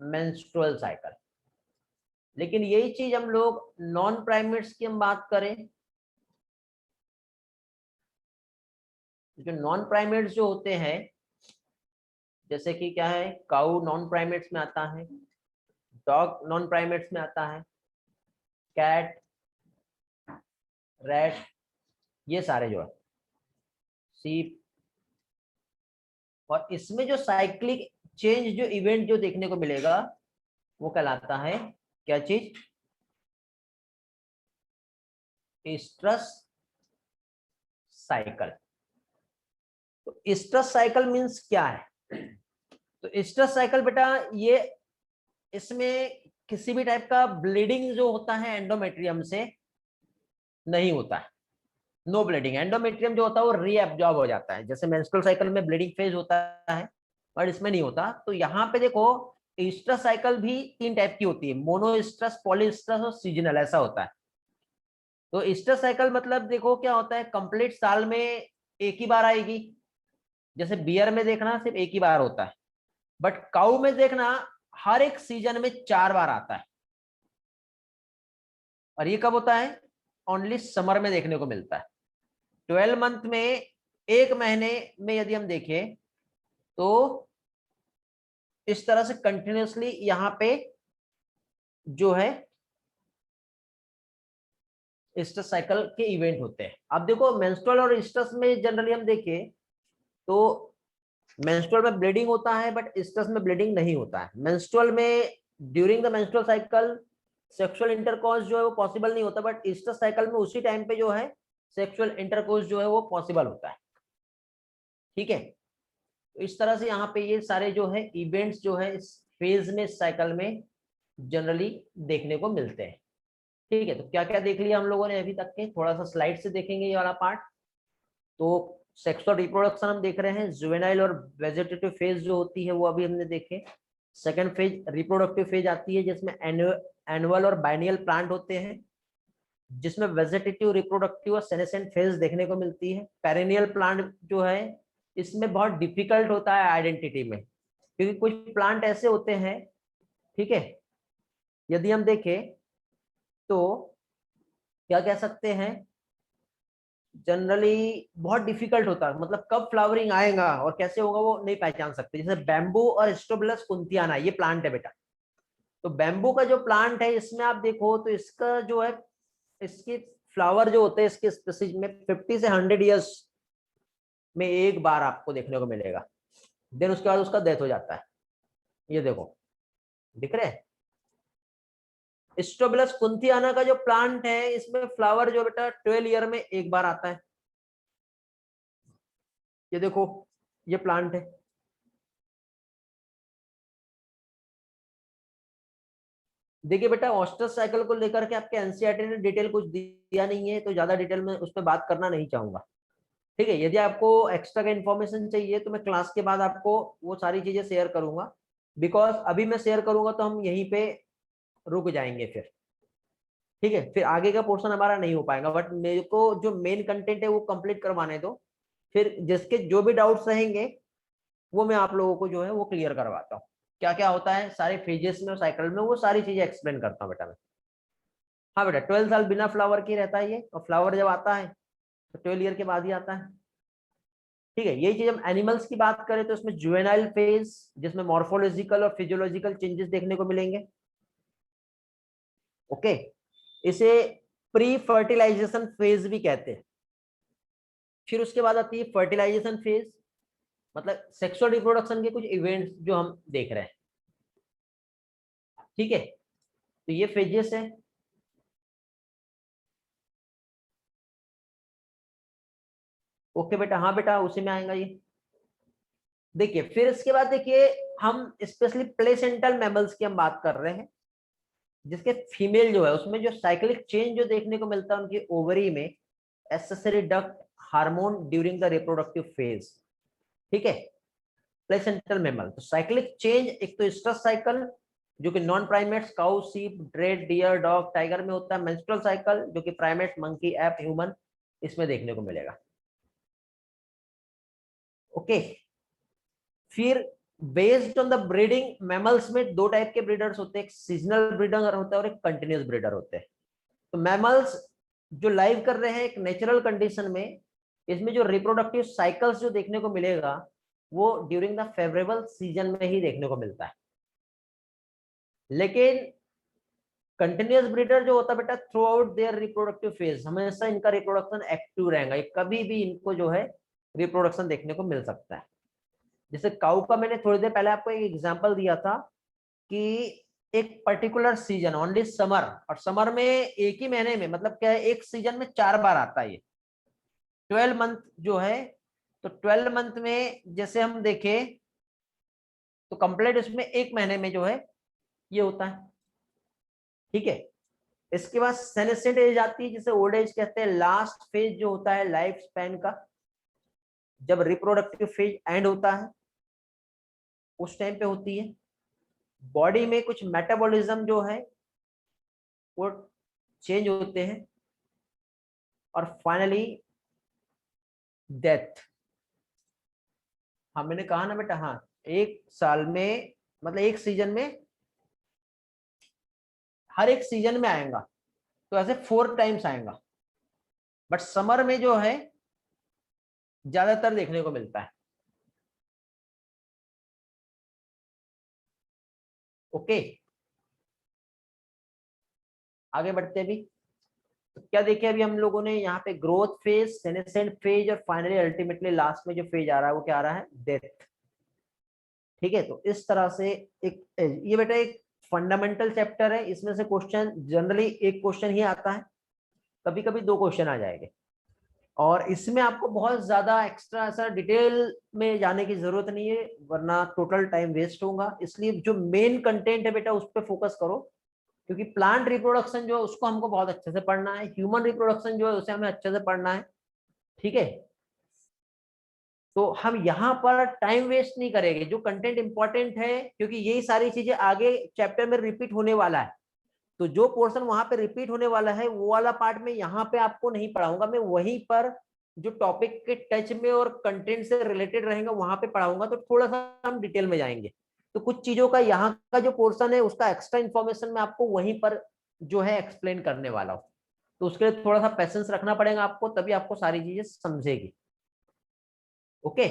मेंस्ट्रुअल साइकिल। लेकिन यही चीज हम लोग नॉन प्राइमेट्स की हम बात करें जो नॉन प्राइमेट्स जो होते हैं, जैसे कि क्या है, काऊ नॉन प्राइमेट्स में आता है, डॉग नॉन प्राइमेट्स में आता है, कैट, रैट, ये सारे जो है, सीप। और इसमें जो साइक्लिक चेंज जो इवेंट जो देखने को मिलेगा वो कहलाता है क्या चीज, स्ट्रेस साइकिल। तो स्ट्रेस साइकिल मींस क्या है? तो स्ट्रेस साइकिल बेटा, ये इसमें किसी भी टाइप का ब्लीडिंग जो होता है एंडोमेट्रियम से नहीं होता है, नो ब्लीडिंग। एंडोमेट्रियम जो होता है वो रीएब्जॉर्ब हो जाता है, जैसे मेंस्ट्रुअल साइकिल में ब्लीडिंग फेज होता है और इसमें नहीं होता। तो यहाँ पे देखो, स्ट्रेस साइकिल भी 3 टाइप की होती है, मोनोस्ट्रेस, पॉलीस्ट्रेस और सीजनल, ऐसा होता है। तो स्ट्रेस साइकिल मतलब देखो क्या होता है, कंप्लीट साल में एक ही बार आएगी। जैसे बियर में देखना सिर्फ एक ही बार होता है, बट काऊ में देखना हर एक सीजन में 4 बार आता है। और ये कब होता है? ओनली समर में देखने को मिलता है। 12 मंथ में, एक महीने में यदि हम देखें तो इस तरह से कंटिन्यूसली यहाँ पे जो है स्ट्रेस साइकिल के इवेंट होते हैं। अब देखो मेंस्ट्रुअल और स्ट्रेस में जनरली हम देखें तो मेंस्ट्रुअल में ब्लीडिंग होता है बट स्ट्रेस में ब्लीडिंग नहीं होता है। मेंस्ट्रुअल में during the menstrual cycle sexual intercourse जो है वो पॉसिबल नहीं होता, बट स्ट्रेस साइकिल में उसी टाइम पे जो है सेक्सुअल इंटरकोर्स जो है वो पॉसिबल होता है। ठीक है, तो इस तरह से यहाँ पे ये सारे जो है इवेंट्स जो है इस फेज में, इस साइकिल में जनरली देखने को मिलते हैं। ठीक है, तो क्या क्या देख लिया हम लोगों ने अभी तक के, थोड़ा सा स्लाइड से देखेंगे ये वाला पार्ट। तो सेक्सुअल रिप्रोडक्शन हम देख रहे हैं, जुवेनाइल और वेजिटेटिव फेज जो होती है वो अभी हमने देखे। सेकंड फेज रिप्रोडक्टिव फेज आती है जिसमें एनुअल और बाइनियल प्लांट होते हैं, जिसमें वेजिटेटिव, रिप्रोडक्टिव और सेनेसेंट फेज देखने को मिलती है। पेरेनियल प्लांट जो है इसमें बहुत डिफिकल्ट होता है आइडेंटिटी में, क्योंकि कुछ प्लांट ऐसे होते हैं, ठीक है, यदि हम देखें तो क्या कह सकते हैं, जनरली बहुत डिफिकल्ट होता है, मतलब कब फ्लावरिंग आएगा और कैसे होगा वो नहीं पहचान सकते। जैसे बैम्बू और स्ट्रोबिलस कुंतियाना, ये प्लांट है बेटा। तो बैम्बू का जो प्लांट है इसमें आप देखो तो इसका जो है, इसके फ्लावर जो होते हैं इसके स्पीसीज में 50 से 100 ईयर्स में एक बार आपको देखने को मिलेगा, देन उसके बाद उसका डेथ हो जाता है। ये देखो, दिख रहे हैं? स्ट्रोबिलस कुंतियाना का जो प्लांट है इसमें फ्लावर जो बेटा 12 ईयर में एक बार आता है। ये देखो, ये प्लांट है। देखिए बेटा, ऑस्ट्रस साइकिल को लेकर के आपके एनसीईआरटी ने डिटेल कुछ दिया नहीं है, तो ज्यादा डिटेल में उस पर बात करना नहीं चाहूंगा। ठीक है, यदि आपको एक्स्ट्रा का इन्फॉर्मेशन चाहिए तो मैं क्लास के बाद आपको वो सारी चीजें शेयर करूंगा, बिकॉज अभी मैं शेयर करूंगा तो हम यहीं पे रुक जाएंगे फिर। ठीक है, फिर आगे का पोर्शन हमारा नहीं हो पाएगा, बट मेरे को जो मेन कंटेंट है वो कंप्लीट करवाने दो, फिर जिसके जो भी डाउट्स रहेंगे वो मैं आप लोगों को जो है वो क्लियर करवाता हूँ। क्या क्या होता है सारे फेजेस में और साइकिल में, वो सारी चीजें एक्सप्लेन करता हूँ बेटा मैं। हाँ बेटा, 12 साल बिना फ्लावर के रहता है ये, और फ्लावर जब आता है तो 12 ईयर के बाद ही आता है। ठीक है, यही चीज हम एनिमल्स की बात करें तो इसमें जुवेनाइल फेज, जिसमें मॉर्फोलॉजिकल और फिजियोलॉजिकल चेंजेस देखने को मिलेंगे। ओके, इसे प्री फर्टिलाइजेशन फेज भी कहते हैं। फिर उसके बाद आती है फर्टिलाइजेशन फेज, मतलब सेक्सुअल रिप्रोडक्शन के कुछ इवेंट्स जो हम देख रहे हैं। ठीक है, तो ये फेजेस है। ओके बेटा, हाँ बेटा उसी में आएगा ये। देखिए फिर इसके बाद देखिए, हम स्पेशली प्लेसेंटल मैमल्स की हम बात कर रहे हैं, जिसके फीमेल जो है उसमें जो साइक्लिक चेंज जो देखने को मिलता है उनकी ओवरी में, accessory duct hormone during the reproductive phase. ठीक है, प्लेसेंटल मैमल तो साइक्लिक चेंज, एक तो स्ट्रेस साइकिल जो कि नॉन प्राइमेट्स काउ, सीप, ड्रेड, डियर, डॉग, टाइगर में होता है। मेंस्ट्रुअल साइकिल जो कि प्राइमेट्स, मंकी, एप, ह्यूमन, इसमें देखने को मिलेगा। ओके, फिर based on the breeding, mammals में 2 टाइप के ब्रीडर्स होते हैं, एक सीजनल ब्रीडर होता है और एक कंटिन्यूस ब्रीडर होते हैं। तो मैमल्स जो लाइव कर रहे हैं एक नेचुरल कंडीशन में, इसमें जो रिप्रोडक्टिव साइकिल्स जो देखने को मिलेगा वो ड्यूरिंग द फेवरेबल सीजन में ही देखने को मिलता है। लेकिन कंटिन्यूअस ब्रीडर जो होता है बेटा, throughout their reproductive phase हमेशा इनका रिप्रोडक्शन एक्टिव रहेगा, कभी भी इनको जो है रिप्रोडक्शन देखने को मिल सकता है। जैसे काऊ का मैंने थोड़ी देर पहले आपको एक एग्जांपल दिया था कि एक पर्टिकुलर सीजन ओनली समर, और समर में एक ही महीने में मतलब क्या है, एक सीजन में 4 बार आता है ये 12 मंथ जो है। तो 12 मंथ में जैसे हम देखें तो कंप्लीट इसमें एक महीने में जो है ये होता है। ठीक है, इसके बाद सेनेसेंट एज आती है जिसे ओल्ड एज कहते हैं, लास्ट फेज जो होता है लाइफ स्पैन का, जब रिप्रोडक्टिव फेज एंड होता है उस टाइम पे होती है। बॉडी में कुछ मेटाबॉलिज्म जो है वो चेंज होते हैं, और फाइनली डेथ। हाँ मैंने कहा ना बेटा, हाँ एक साल में मतलब एक सीजन में, हर एक सीजन में आएगा, तो ऐसे 4 टाइम्स आएगा, बट समर में जो है ज्यादातर देखने को मिलता है। ओके, आगे बढ़ते भी। तो क्या देखे अभी हम लोगों ने यहाँ पे, ग्रोथ फेज, सेनेसेंट फेज, और फाइनली अल्टीमेटली लास्ट में जो फेज आ रहा है वो क्या आ रहा है, डेथ। ठीक है, तो इस तरह से एक ये बेटा एक फंडामेंटल चैप्टर है, इसमें से क्वेश्चन जनरली एक क्वेश्चन ही आता है, कभी कभी 2 क्वेश्चन आ जाएंगे, और इसमें आपको बहुत ज्यादा एक्स्ट्रा ऐसा डिटेल में जाने की जरूरत नहीं है वरना टोटल टाइम वेस्ट होगा। इसलिए जो मेन कंटेंट है बेटा उस पर फोकस करो, क्योंकि प्लांट रिप्रोडक्शन जो है उसको हमको बहुत अच्छे से पढ़ना है, ह्यूमन रिप्रोडक्शन जो है उसे हमें अच्छे से पढ़ना है। ठीक है, तो हम यहाँ पर टाइम वेस्ट नहीं करेंगे, जो कंटेंट इंपॉर्टेंट है, क्योंकि यही सारी चीजें आगे चैप्टर में रिपीट होने वाला है, तो जो पोर्शन वहां पे रिपीट होने वाला है वो वाला पार्ट में यहाँ पे आपको नहीं पढ़ाऊंगा, मैं वहीं पर जो टॉपिक के टच में और कंटेंट से रिलेटेड रहेगा वहां पे पढ़ाऊंगा, तो थोड़ा सा हम डिटेल में जाएंगे। तो कुछ चीजों का यहाँ का जो पोर्शन है उसका एक्स्ट्रा इन्फॉर्मेशन मैं आपको वहीं पर जो है एक्सप्लेन करने वाला हूँ, तो उसके लिए थोड़ा सा पेशेंस रखना पड़ेगा आपको, तभी आपको सारी चीजें समझेगी। ओके,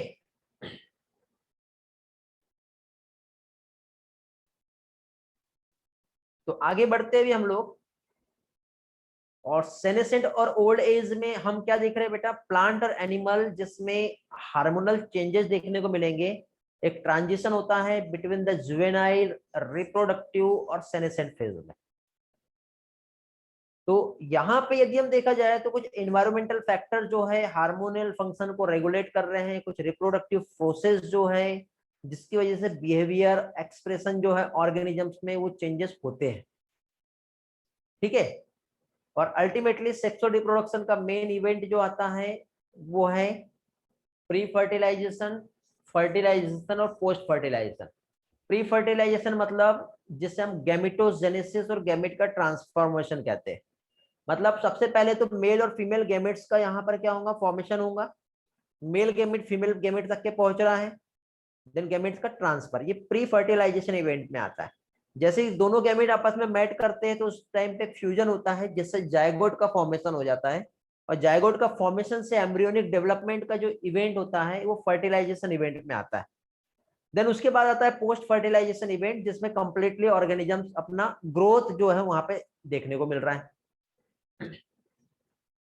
तो आगे बढ़ते हुए हम लोग, और सेनेसेंट और ओल्ड एज में हम क्या देख रहे हैं बेटा, प्लांट और एनिमल जिसमें हार्मोनल चेंजेस देखने को मिलेंगे, एक ट्रांजिशन होता है बिटवीन द जुवेनाइल, रिप्रोडक्टिव और सेनेसेंट फेज में। तो यहाँ पे यदि हम देखा जाए तो कुछ एनवायरमेंटल फैक्टर जो है हार्मोनल फंक्शन को रेगुलेट कर रहे हैं, कुछ रिप्रोडक्टिव प्रोसेस जो है जिसकी वजह से बिहेवियर एक्सप्रेशन जो है ऑर्गेनिजम्स में वो चेंजेस होते हैं। ठीक है, और अल्टीमेटली सेक्सुअल रिप्रोडक्शन का मेन इवेंट जो आता है वो है प्री फर्टिलाइजेशन, फर्टिलाइजेशन और पोस्ट फर्टिलाइजेशन। प्री फर्टिलाइजेशन मतलब जिसे हम गैमेटोजेनेसिस और गैमेट का ट्रांसफॉर्मेशन कहते हैं, मतलब सबसे पहले तो मेल और फीमेल गैमेट्स का यहाँ पर क्या होगा, फॉर्मेशन होगा, मेल गैमेट फीमेल गैमेट तक के पहुंच रहा है, देन गैमेट्स का ट्रांसफर, ये प्री फर्टिलाइजेशन इवेंट में आता है। जैसे ही दोनों गैमेट आपस में मैट करते हैं तो उस टाइम पे फ्यूजन होता है जिससे जायगोट का फॉर्मेशन हो जाता है, और जायगोट का फॉर्मेशन से एम्ब्रियोनिक डेवलपमेंट का जो इवेंट होता है वो फर्टिलाइजेशन इवेंट में आता है। देन उसके बाद आता है पोस्ट फर्टिलाइजेशन इवेंट जिसमें कंप्लीटली ऑर्गेनिजम्स अपना ग्रोथ जो है वहां पे देखने को मिल रहा है।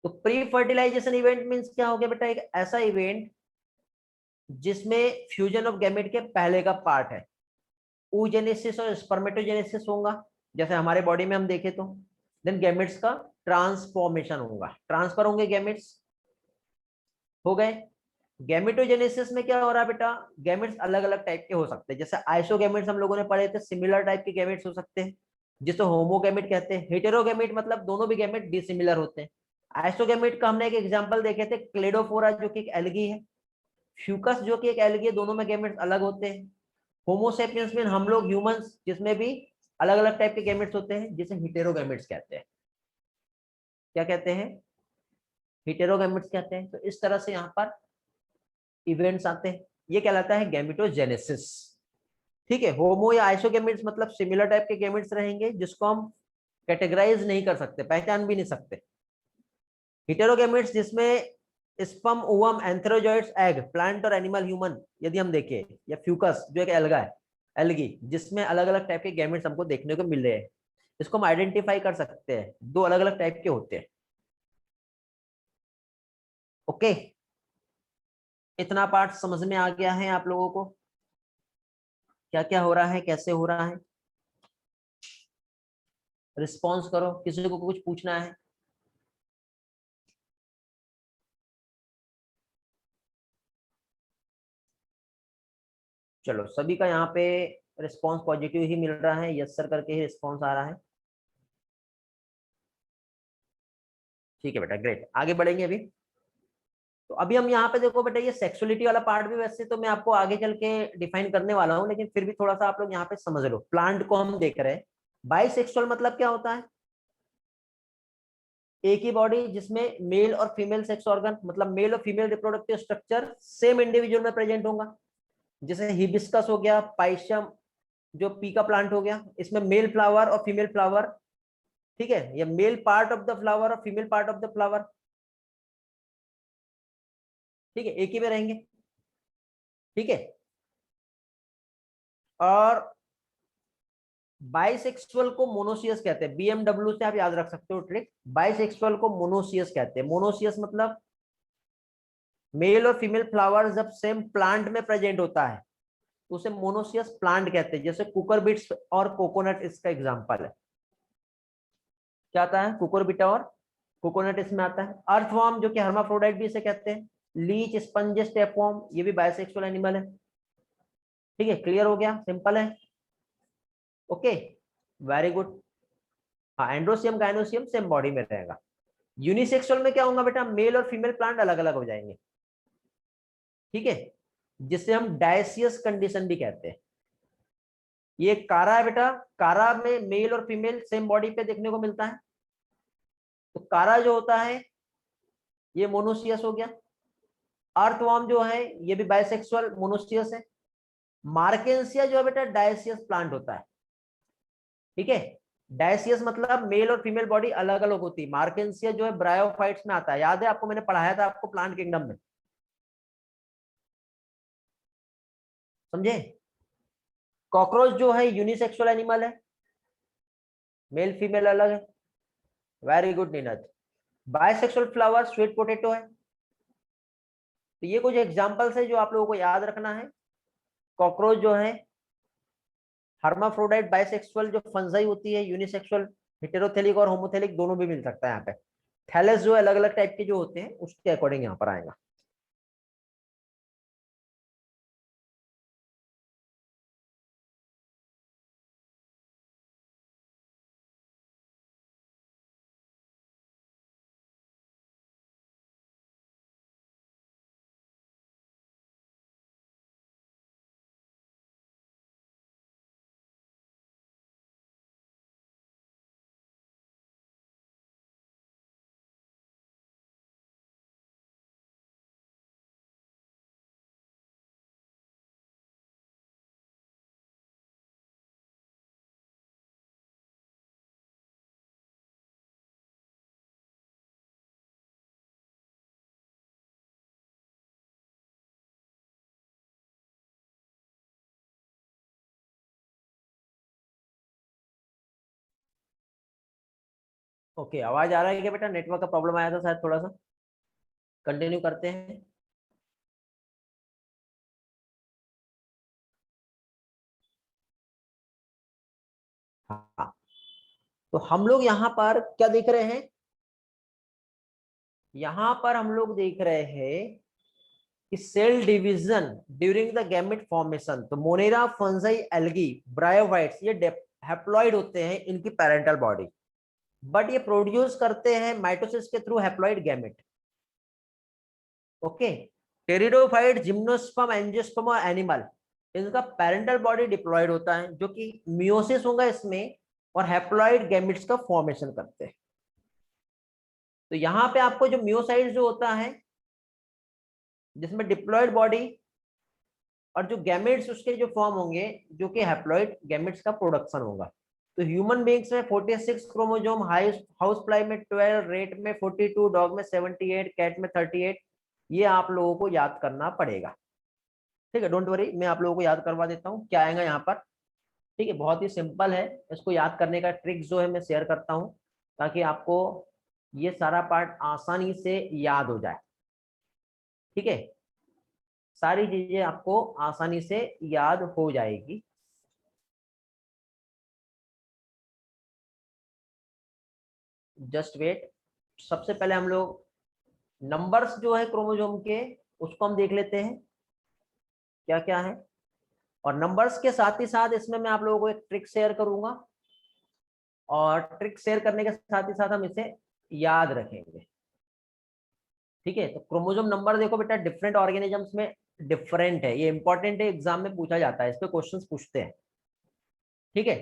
तो प्री फर्टिलाइजेशन इवेंट मींस क्या हो गया बेटा, एक ऐसा इवेंट जिसमें फ्यूजन ऑफ गैमेट के पहले का पार्ट है, oogenesis और स्पर्मेटोजेनेसिस होगा जैसे हमारे बॉडी में हम देखें तो, देन गैमेट्स का ट्रांसफॉर्मेशन होगा, ट्रांसफर होंगे गैमेट्स, हो गए। गैमेटोजेनेसिस में क्या हो रहा है बेटा, गैमेट्स अलग अलग टाइप के हो सकते हैं, जैसे आइसोगैमेट्स हम लोगों ने पढ़े थे, सिमिलर टाइप के गैमेट्स हो सकते हैं जिसे होमोगैमेट कहते हैं। हेटेरोगैमेट मतलब दोनों भी गैमेट डिसिमिलर होते हैं। आइसोगैमेट का हमने एक एग्जांपल देखे थे, क्लेडोफोरा जो कि एक एल्गी है, फ्यूकस जो कि एक एल्गी है, दोनों में गैमेट्स अलग होते हैं। होमोसेपियंस में हम लोग ह्यूमंस जिसमें भी अलग अलग टाइप के गैमेट्स होते हैं जिसे हेटेरोगैमेट्स कहते हैं। क्या कहते हैं, हेटेरोगैमेट्स कहते हैं। तो इस तरह से यहाँ पर इवेंट्स आते हैं, ये कहलाता है गैमेटोजेनेसिस। ठीक है, होमो या आइसोगैमेट्स मतलब सिमिलर टाइप के गैमेट्स रहेंगे जिसको हम कैटेगराइज नहीं कर सकते, पहचान भी नहीं सकते। हेटेरोगैमेट्स जिसमें sperm, ovum, antherozoids, egg, plant और एनिमल, ह्यूमन यदि हम देखें, या फ्यूकस जो एक एल्गा है, एल्गी, जिसमें अलग अलग टाइप के गैमेट्स हमको देखने को मिल रहे हैं, इसको हम आइडेंटिफाई कर सकते हैं, दो अलग अलग टाइप के होते हैं। ओके, इतना पार्ट समझ में आ गया है आप लोगों को, क्या क्या हो रहा है, कैसे हो रहा है? रिस्पॉन्स करो, किसी को कुछ पूछना है? चलो, सभी का यहाँ पे रिस्पॉन्स पॉजिटिव ही मिल रहा है, यस सर करके ही रिस्पॉन्स आ रहा है। ठीक है बेटा, ग्रेट, आगे बढ़ेंगे अभी। तो अभी हम यहाँ पे देखो बेटा, ये सेक्सुअलिटी वाला पार्ट भी वैसे तो मैं आपको आगे चल के डिफाइन करने वाला हूँ, लेकिन फिर भी थोड़ा सा आप लोग यहाँ पे समझ लो। प्लांट को हम देख रहे हैं, बाइसेक्सुअल मतलब क्या होता है? एक ही बॉडी जिसमें मेल और फीमेल सेक्स ऑर्गन, मतलब मेल और female reproductive structure same individual में प्रेजेंट होगा। जैसे हिबिस्कस हो गया, पाइशियम जो पी का प्लांट हो गया, इसमें मेल फ्लावर और फीमेल फ्लावर, ठीक है, या male part of the flower और female part of the flower, ठीक है, एक ही में रहेंगे, ठीक है। और बाइसेक्सुअल को मोनोसियस कहते हैं, बीएमडब्ल्यू से आप याद रख सकते हो ट्रिक। बाइसेक्सुअल को मोनोसियस कहते हैं। मोनोसियस मतलब मेल और फीमेल फ्लावर जब सेम प्लांट में प्रेजेंट होता है तो उसे मोनोसियस प्लांट कहते हैं। जैसे कुकर बीट्स और कोकोनट इसका एग्जांपल है। क्या आता है? कुकुरबिटा और कोकोनट इसमें आता है। अर्थवर्म जो कि हर्माफ्रोडाइट भी इसे कहते हैं। लीच, स्पंज, टेपवर्म, ये भी बाइसेक्सुअल एनिमल है। ठीक है, क्लियर हो गया, सिंपल है। Okay, very good. हाँ, एंड्रोसियम गाइनोसियम सेम बॉडी में रहेगा। यूनिसेक्सुअल में क्या होगा बेटा? मेल और फीमेल प्लांट अलग अलग हो जाएंगे, ठीक है, जिसे हम डायसियस कंडीशन भी कहते हैं। ये कारा है बेटा, कारा में मेल और फीमेल सेम बॉडी पे देखने को मिलता है। तो कारा जो होता है ये मोनोसियस हो गया। अर्थवर्म जो है ये भी बाइसेक्सुअल मोनोसियस है। मार्केंसिया जो है बेटा डायसियस प्लांट होता है, ठीक है। डायसियस मतलब मेल और फीमेल बॉडी अलग अलग होती है। मार्केंसिया जो है ब्रायोफाइट्स में आता है, याद है आपको, मैंने पढ़ाया था आपको प्लांट किंगडम में, समझे। कॉकरोच जो है यूनिसेक्सुअल एनिमल है, मेल फीमेल अलग है। Very good Neeraj. Bisexual flower sweet potato है। तो ये कुछ एग्जांपल्स है जो आप लोगों को याद रखना है। कॉकरोच जो है हर्माफ्रोडाइट, बाइसेक्सुअल जो फंजाई होती है, यूनिसेक्सुअल, हेटेरोथेलिक और होमोथेलिक दोनों भी मिल सकता है यहाँ पे। थैलेस जो अलग अलग टाइप के जो होते हैं उसके अकॉर्डिंग यहाँ पर आएगा। ओके, आवाज आ रहा है क्या बेटा? नेटवर्क का प्रॉब्लम आया था शायद थोड़ा सा। कंटिन्यू करते हैं। हाँ, तो हम लोग यहाँ पर क्या देख रहे हैं? यहाँ पर हम लोग देख रहे हैं कि cell division during the gamete formation. तो मोनेरा, फंजाई, एल्गी, ब्रायोफाइट्स ये हैप्लॉइड होते हैं इनकी पेरेंटल बॉडी, बट ये प्रोड्यूस करते हैं माइटोसिस के through haploid gamete. Okay, pteridophyte, gymnosperm, angiosperm और एनिमल, इनका पेरेंटल बॉडी डिप्लॉयड होता है जो कि मियोसिस होगा इसमें और हैप्लॉइड गैमेट्स का फॉर्मेशन करते हैं। तो यहाँ पे आपको जो मियोसाइट जो होता है जिसमें डिप्लॉयड बॉडी और जो गैमेट्स उसके जो फॉर्म होंगे जो कि हैप्लॉइड गैमेट्स का प्रोडक्शन होगा। तो ह्यूमन बींग्स में 46 क्रोमोसोम, हाउस फ्लाई में 12, रेट में 42, डॉग में 78, कैट में 38, ये आप लोगों को याद करना पड़ेगा। ठीक है, डोंट वरी, मैं आप लोगों को याद करवा देता हूँ क्या आएगा यहाँ पर। ठीक है, बहुत ही सिंपल है। इसको याद करने का ट्रिक जो है मैं शेयर करता हूँ, ताकि आपको ये सारा पार्ट आसानी से याद हो जाए। ठीक है, सारी चीजें आपको आसानी से याद हो जाएगी। Just wait. सबसे पहले हम लोग नंबर्स जो है क्रोमोसोम के, उसको हम देख लेते हैं क्या क्या है। और नंबर्स के साथ ही साथ इसमें मैं आप लोगों को एक ट्रिक शेयर करूंगा, और ट्रिक शेयर करने के साथ ही साथ हम इसे याद रखेंगे। ठीक है, तो क्रोमोसोम नंबर देखो बेटा, डिफरेंट ऑर्गेनिजम्स में डिफरेंट है, ये इंपॉर्टेंट है, एग्जाम में पूछा जाता है, इस पे क्वेश्चंस पूछते हैं। ठीक है,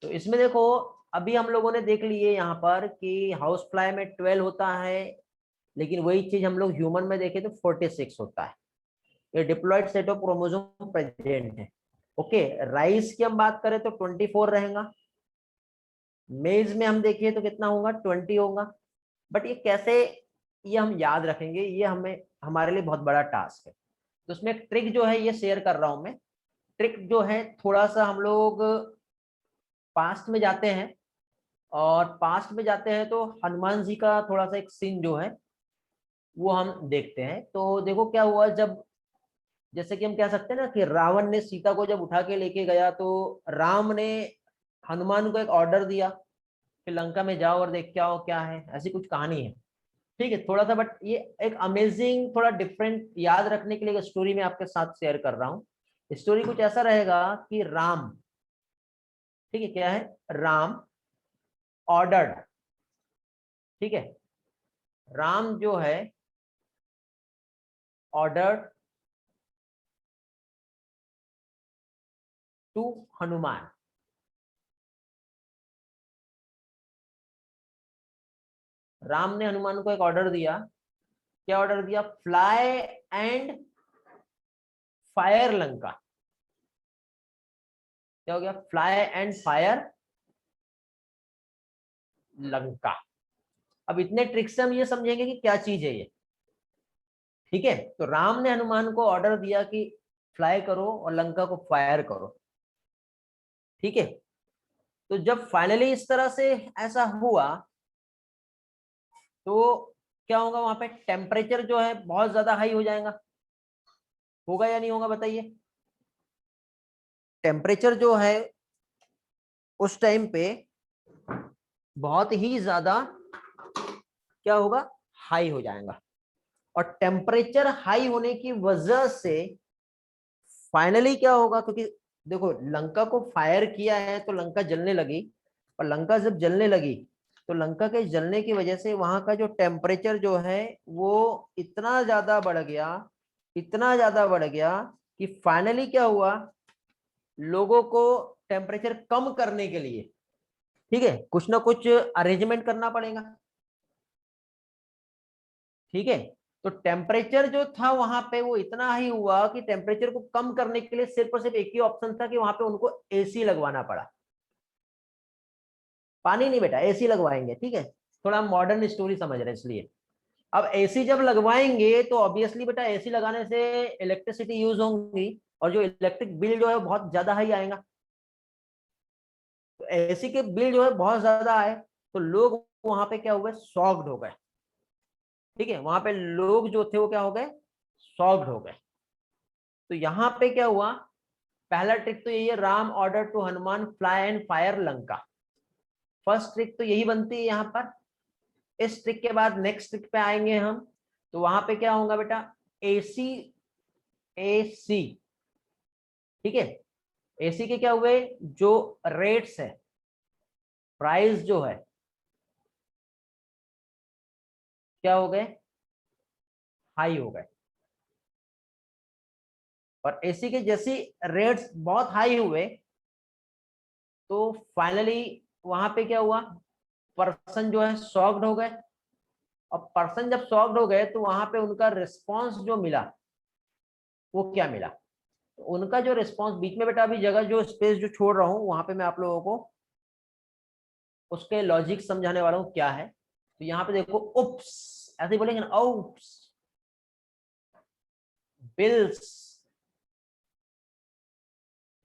तो इसमें देखो, अभी हम लोगों ने देख लिए यहाँ पर कि हाउस फ्लाई में 12 होता है, लेकिन वही चीज हम लोग ह्यूमन में देखें तो 46 होता है। ये diploid set of chromosome present है। ओके, राइस की हम बात करें तो 24 रहेगा, मेज में हम देखिए तो कितना होगा, 20 होगा। बट ये कैसे, ये हम याद रखेंगे, ये हमें हमारे लिए बहुत बड़ा टास्क है। तो उसमें एक ट्रिक जो है ये शेयर कर रहा हूं मैं। ट्रिक जो है, थोड़ा सा हम लोग पास्ट में जाते हैं, और पास्ट में जाते हैं तो हनुमान जी का थोड़ा सा एक सीन जो है वो हम देखते हैं। तो देखो क्या हुआ, जब जैसे कि हम कह सकते हैं ना कि रावण ने सीता को जब उठा के लेके गया, तो राम ने हनुमान को एक ऑर्डर दिया कि लंका में जाओ और देख के आओ क्या है, ऐसी कुछ कहानी है। ठीक है, थोड़ा सा, बट ये एक अमेजिंग, थोड़ा डिफरेंट याद रखने के लिए स्टोरी मैं आपके साथ शेयर कर रहा हूँ। स्टोरी कुछ ऐसा रहेगा कि राम, ठीक है, क्या है, राम ऑर्डर्ड, ठीक है, राम जो है ऑर्डर्ड टू हनुमान। राम ने हनुमान को एक ऑर्डर दिया। क्या ऑर्डर दिया, फ्लाई एंड फायर लंका। क्या हो गया, फ्लाई एंड फायर लंका। अब इतने ट्रिक से हम ये समझेंगे कि क्या चीज है ये। ठीक है, तो राम ने हनुमान को ऑर्डर दिया कि फ्लाई करो और लंका को फायर करो। ठीक है, तो जब फाइनली इस तरह से ऐसा हुआ, तो क्या होगा, वहां पे टेम्परेचर जो है बहुत ज्यादा हाई हो जाएगा। होगा या नहीं होगा बताइए। टेम्परेचर जो है उस टाइम पे बहुत ही ज्यादा क्या होगा, हाई हो जाएगा। और टेम्परेचर हाई होने की वजह से फाइनली क्या होगा, क्योंकि देखो लंका को फायर किया है तो लंका जलने लगी, और लंका जब जलने लगी तो लंका के जलने की वजह से वहां का जो टेम्परेचर जो है वो इतना ज्यादा बढ़ गया, इतना ज्यादा बढ़ गया कि फाइनली क्या हुआ, लोगों को टेम्परेचर कम करने के लिए, ठीक है, कुछ ना कुछ अरेंजमेंट करना पड़ेगा। ठीक है, तो टेम्परेचर जो था वहां पे वो इतना ही हुआ कि टेम्परेचर को कम करने के लिए सिर्फ और सिर्फ एक ही ऑप्शन था कि वहां पे उनको एसी लगवाना पड़ा। पानी नहीं बेटा, एसी लगवाएंगे। ठीक है, थोड़ा मॉडर्न स्टोरी समझ रहे हैं इसलिए। अब एसी जब लगवाएंगे तो ऑब्वियसली बेटा एसी लगाने से इलेक्ट्रिसिटी यूज होंगी, और जो इलेक्ट्रिक बिल जो है बहुत ज्यादा हाई आएगा। तो एसी के बिल जो है बहुत ज्यादा आए, तो लोग वहां पे क्या हुए, शॉक्ड हो गए। ठीक है, वहां पे लोग जो थे वो क्या हो गए, शॉक्ड हो गए। तो यहाँ पे क्या हुआ, पहला ट्रिक तो यही है, Ram order to Hanuman fly and fire Lanka. First trick तो यही बनती है यहाँ पर। इस ट्रिक के बाद नेक्स्ट ट्रिक पे आएंगे हम, तो वहां पे क्या होगा बेटा, एसी, एसी। ठीक है, एसी के क्या हुए, जो रेट्स है, प्राइस जो है क्या हो गए, हाई हो गए। और एसी के जैसी रेट्स बहुत हाई हुए, तो फाइनली वहां पे क्या हुआ, पर्सन जो है शॉक्ड हो गए। और पर्सन जब शॉक्ड हो गए तो वहां पे उनका रिस्पॉन्स जो मिला वो क्या मिला, तो उनका जो रिस्पॉन्स, बीच में बेटा अभी जगह जो स्पेस जो छोड़ रहा हूँ वहां पे मैं आप लोगों को उसके लॉजिक समझाने वाला हूँ क्या है। तो यहाँ पे देखो, उप्स, ऐसे ही बोलेंगे ना, उप्स। बिल्स,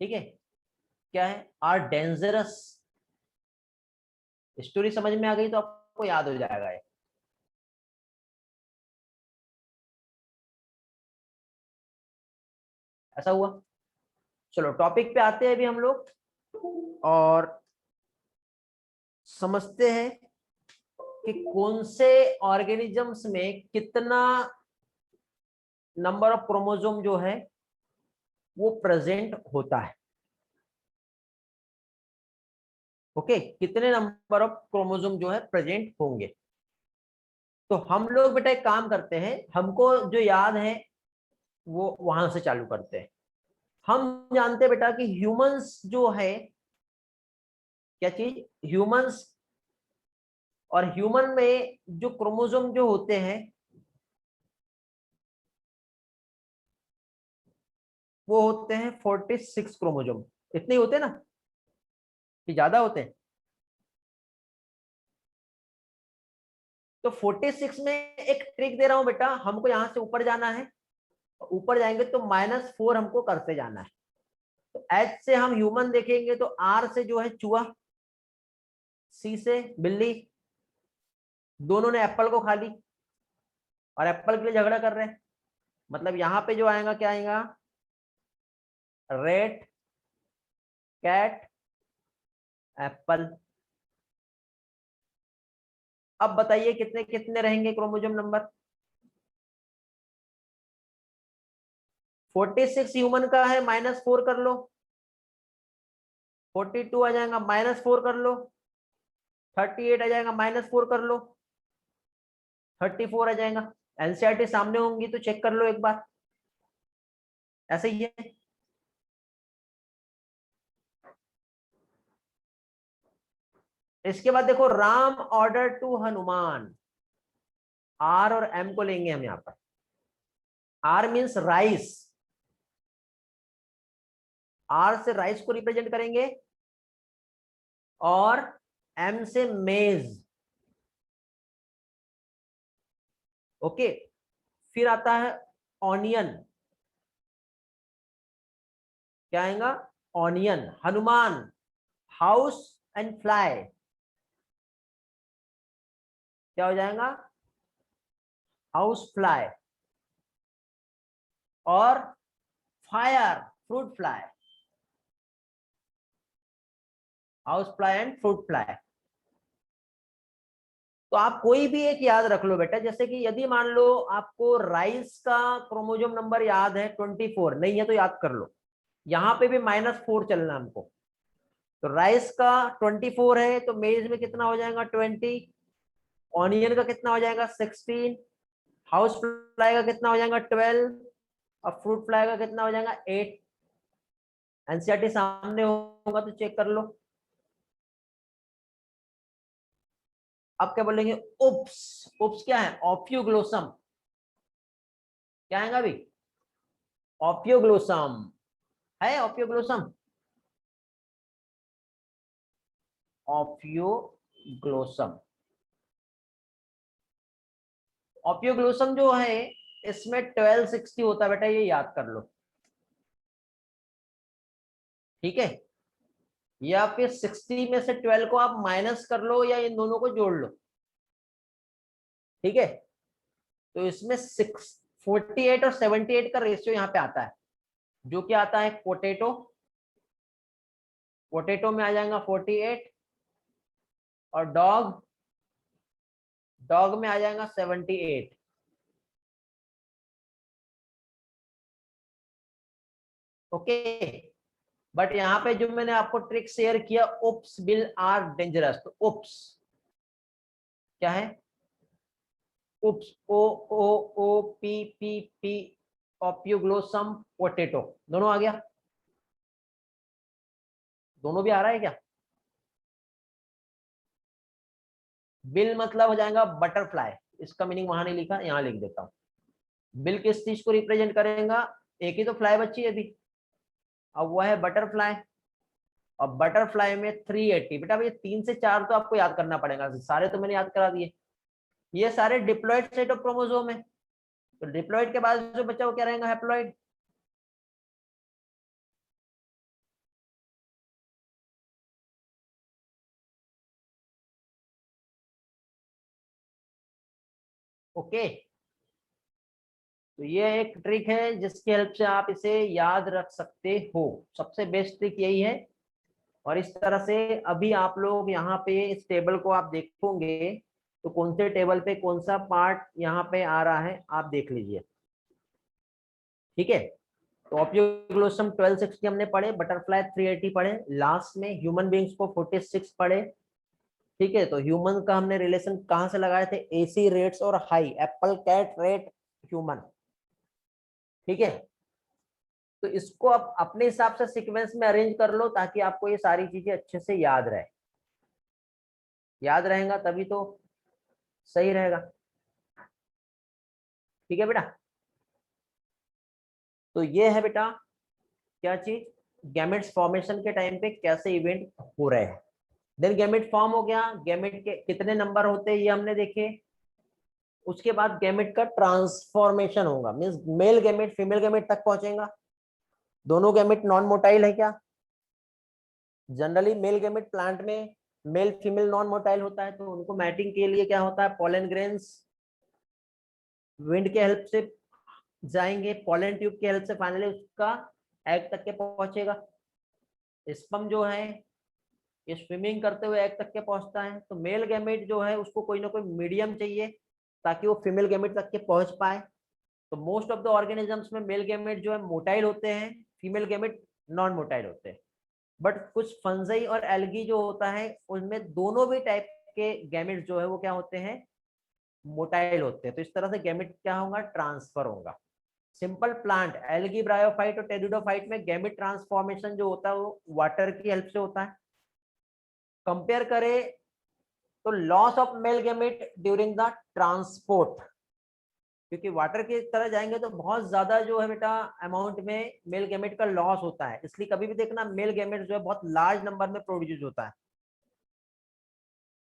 ठीक है, क्या है, आर डेंजरस। स्टोरी समझ में आ गई तो आपको याद हो जाएगा ये। ऐसा हुआ। चलो टॉपिक पे आते हैं अभी हम लोग और समझते हैं कि कौन से ऑर्गेनिजम्स में कितना नंबर ऑफ क्रोमोसोम जो है वो प्रेजेंट होता है। ओके, कितने नंबर ऑफ क्रोमोसोम जो है प्रेजेंट होंगे। तो हम लोग बेटा एक काम करते हैं, हमको जो याद है वो वहां से चालू करते हैं। हम जानते हैं बेटा कि ह्यूमंस जो है, क्या चीज, ह्यूमंस, और ह्यूमन में जो क्रोमोसोम जो होते हैं वो होते हैं 46 क्रोमोसोम। इतने ही होते हैं ना कि ज्यादा होते हैं? तो 46 में एक ट्रिक दे रहा हूं बेटा, हमको यहां से ऊपर जाना है, ऊपर जाएंगे तो -4 हमको करते जाना है। तो एच से हम ह्यूमन देखेंगे तो आर से जो है चूहा, सी से बिल्ली, दोनों ने एप्पल को खा ली और एप्पल के लिए झगड़ा कर रहे हैं। मतलब यहाँ पे जो आएगा क्या आएगा, रेट, कैट, एप्पल। अब बताइए कितने कितने रहेंगे क्रोमोसोम नंबर? 46 ह्यूमन का है, -4 कर लो, 42 आ जाएगा, -4 कर लो, 38 आ जाएगा, -4 कर लो, 34 आ जाएगा। एनसीईआरटी सामने होंगी तो चेक कर लो एक बार, ऐसे ही है। इसके बाद देखो, Ram order to Hanuman, R और एम को लेंगे हम यहाँ पर। आर मीन्स राइस, आर से राइस को रिप्रेजेंट करेंगे और एम से मेज। ओके, फिर आता है ऑनियन, क्या आएगा, onion. Hanuman, house and fly, क्या हो जाएगा, हाउस फ्लाई। और fire, fruit fly, house fly and fruit fly. तो आप कोई भी एक याद रख लो बेटा, जैसे कि यदि मान लो आपको राइस का क्रोमोसोम नंबर याद है 24, नहीं है तो याद कर लो, यहाँ पे भी -4 चलना हमको। तो राइस का 24 है तो मेज में कितना हो जाएगा, 20। ऑनियन का कितना हो जाएगा, 16। हाउस फ्लाई का कितना हो जाएगा, 12। और फ्रूट फ्लाई का कितना हो जाएगा, 8। एनसीईआरटी सामने होगा तो चेक कर लो। अब क्या बोलेंगे, उप्स। उप्स क्या है, ऑप्यूग्लोसम, क्या आएगा अभी, ऑप्यूग्लोसम है, ऑप्यूग्लोसम, ऑप्यूग्लोसम। ऑप्यूग्लोसम जो है इसमें 1260 होता है बेटा, ये याद कर लो, ठीक है। या फिर 60 में से 12 को आप माइनस कर लो या इन दोनों को जोड़ लो, ठीक है। तो इसमें 48 और 78 का रेशियो यहाँ पे आता है, जो कि आता है पोटैटो। पोटैटो में आ जाएगा 48, और डॉग, डॉग में आ जाएगा 78। ओके, बट यहाँ पे जो मैंने आपको ट्रिक शेयर किया, उप्स बिल आर डेंजरस, तो उप्स क्या है, oops, O O O P P P, Ophioglossum potato, दोनों आ गया, दोनों भी आ रहा है क्या? बिल मतलब हो जाएगा बटरफ्लाई, इसका मीनिंग वहां नहीं लिखा, यहाँ लिख देता हूँ। बिल किस चीज को रिप्रेजेंट करेगा, एक ही तो फ्लाई बची है अभी, अब वह है बटरफ्लाई। और बटरफ्लाई में 380, बेटा ये 3 से 4 तो आपको याद करना पड़ेगा, सारे तो मैंने याद करा दिए। ये सारे डिप्लॉयड सेट ऑफ क्रोमोसोम है, तो डिप्लॉइड के बाद जो बचा वो क्या रहेगा, हैप्लॉइड। ओके, तो ये एक ट्रिक है जिसकी हेल्प से आप इसे याद रख सकते हो, सबसे बेस्ट ट्रिक यही है। और इस तरह से अभी आप लोग यहाँ पे इस टेबल को आप देखोगे तो कौन से टेबल पे कौन सा पार्ट यहाँ पे आ रहा है आप देख लीजिए, ठीक है। तो ऑप्टियोग्लोसम 1260 हमने पढ़े, बटरफ्लाई 380 पढ़े, लास्ट में ह्यूमन बींग्स को 46 पढ़े, ठीक है। तो ह्यूमन का हमने रिलेशन कहाँ से लगाए थे, एसी रेट्स और high, apple cat rat human, ठीक है। तो इसको आप अपने हिसाब से सीक्वेंस में अरेंज कर लो ताकि आपको ये सारी चीजें अच्छे से याद रहे, याद रहेगा तभी तो सही रहेगा, ठीक है बेटा। तो ये है बेटा क्या चीज, गैमेट्स फॉर्मेशन के टाइम पे कैसे इवेंट हो रहे हैं। देन गैमेट फॉर्म हो गया, गैमेट के कितने नंबर होते हैं ये हमने देखे। उसके बाद गैमेट का ट्रांसफॉर्मेशन होगा, means male gamete female gamete तक पहुंचेगा। दोनों गैमेट नॉन मोटाइल है क्या, जनरली मेल गैमेट प्लांट में मेल फीमेल नॉन मोटाइल होता है, तो उनको मैटिंग के लिए क्या होता है, पॉलन ग्रेन्स विंड के हेल्प से जाएंगे, पॉलन ट्यूब की हेल्प से फाइनली उसका एग तक के पहुंचेगा। स्पर्म जो है ये स्विमिंग करते हुए एग तक के पहुंचता है। तो मेल गैमेट जो है उसको कोई ना कोई मीडियम चाहिए ताकि वो फीमेल गैमेट तक के पहुंच पाए। तो मोस्ट ऑफ द ऑर्गेनिजम्स में मेल गैमेट जो है मोटाइल होते हैं, फीमेल गैमेट नॉन मोटाइल होते हैं। बट कुछ फंजाई और एल्गी जो होता है उनमें दोनों भी टाइप के गैमेट जो है वो क्या होते हैं, मोटाइल होते हैं। तो इस तरह से गैमेट क्या होगा, ट्रांसफर होगा। सिंपल प्लांट एल्गी ब्रायोफाइट और टेरिडोफाइट में गैमेट ट्रांसफॉर्मेशन जो होता है वो वाटर की हेल्प से होता है। कंपेयर करें तो loss of male gamete during the transport, क्योंकि वाटर की तरह जाएंगे तो बहुत ज्यादा जो है बेटा अमाउंट में मेल गैमेट का लॉस होता है, इसलिए कभी भी देखना मेल गैमेट जो है बहुत लार्ज नंबर में प्रोड्यूस होता है।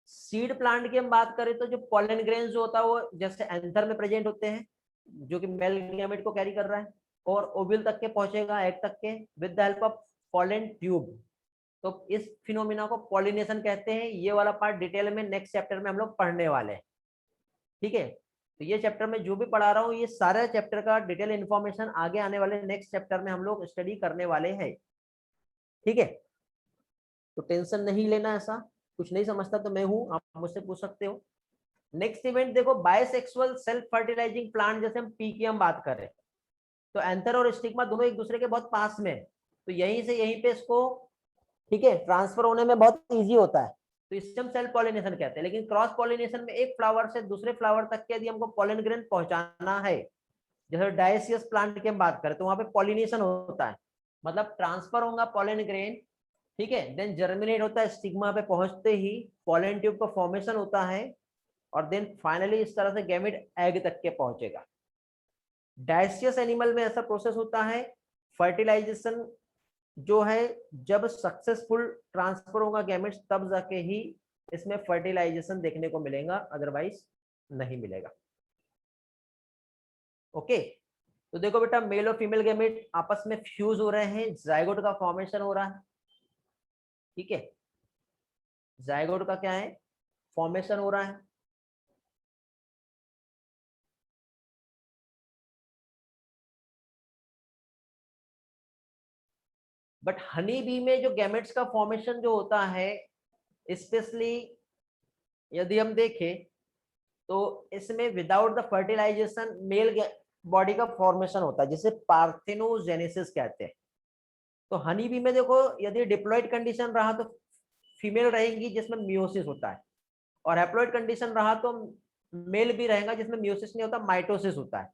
सीड प्लांट की हम बात करें तो जो पॉलन ग्रेन्स जो होता है वो जैसे एंथर में प्रेजेंट होते हैं जो कि मेल गैमेट को कैरी कर रहा है, और ओव्यूल तक के पहुंचेगा एग तक के with the help of pollen tube. तो इस फिनोमिना को पॉलिनेशन कहते हैं। ये वाला पार्ट डिटेल में नेक्स्ट चैप्टर में हम लोग पढ़ने वाले हैं, ठीक है। तो ये चैप्टर में जो भी पढ़ा रहा हूँ ये सारे चैप्टर का डिटेल इन्फॉर्मेशन आगे आने वाले नेक्स्ट चैप्टर में हम लोग स्टडी करने वाले हैं, ठीक है। तो टेंशन नहीं लेना, ऐसा कुछ नहीं समझता तो मैं हूँ, आप मुझसे पूछ सकते हो। नेक्स्ट इवेंट देखो, बायसेक्सुअल सेल्फ फर्टिलाइजिंग प्लांट, जैसे हम पी की हम बात करें तो एंथर और स्टिग्मा दोनों एक दूसरे के बहुत पास में है, तो यहीं से यहीं पे इसको, ठीक है, ट्रांसफर होने में बहुत इजी होता है। तो इससे हम सेल्फ पॉलिनेशन कहते हैं। लेकिन क्रॉस पॉलिनेशन में एक फ्लावर से दूसरे फ्लावर तक के यदि हमको पॉलन ग्रेन पहुंचाना है, जैसे डायसियस प्लांट की हम बात करें तो वहां पे पॉलिनेशन होता है, मतलब ट्रांसफर होगा पॉलन ग्रेन, ठीक है। देन जर्मिनेट होता है, स्टिग्मा पे पहुंचते ही पॉलन ट्यूब का फॉर्मेशन होता है, और देन फाइनली इस तरह से गैमेट एग तक के पहुंचेगा। डायसियस एनिमल में ऐसा प्रोसेस होता है, फर्टिलाइजेशन जो है जब सक्सेसफुल ट्रांसफर होगा गैमेट्स तब जाके ही इसमें फर्टिलाइजेशन देखने को मिलेगा, अदरवाइज नहीं मिलेगा। ओके, तो देखो बेटा मेल और फीमेल गैमेट आपस में फ्यूज हो रहे हैं, जाइगोट का फॉर्मेशन हो रहा है, ठीक है। जाइगोट का क्या है, फॉर्मेशन हो रहा है। बट हनी बी में जो गैमेट्स का फॉर्मेशन जो होता है, स्पेशली यदि हम देखें तो इसमें without the fertilization male body का फॉर्मेशन होता है, जिसे पार्थेनोजेनेसिस कहते हैं। तो हनी बी में देखो यदि डिप्लॉइड कंडीशन रहा तो फीमेल रहेंगी जिसमें मियोसिस होता है, और हैप्लॉइड कंडीशन रहा तो मेल भी रहेगा जिसमें मियोसिस नहीं होता, माइटोसिस होता है।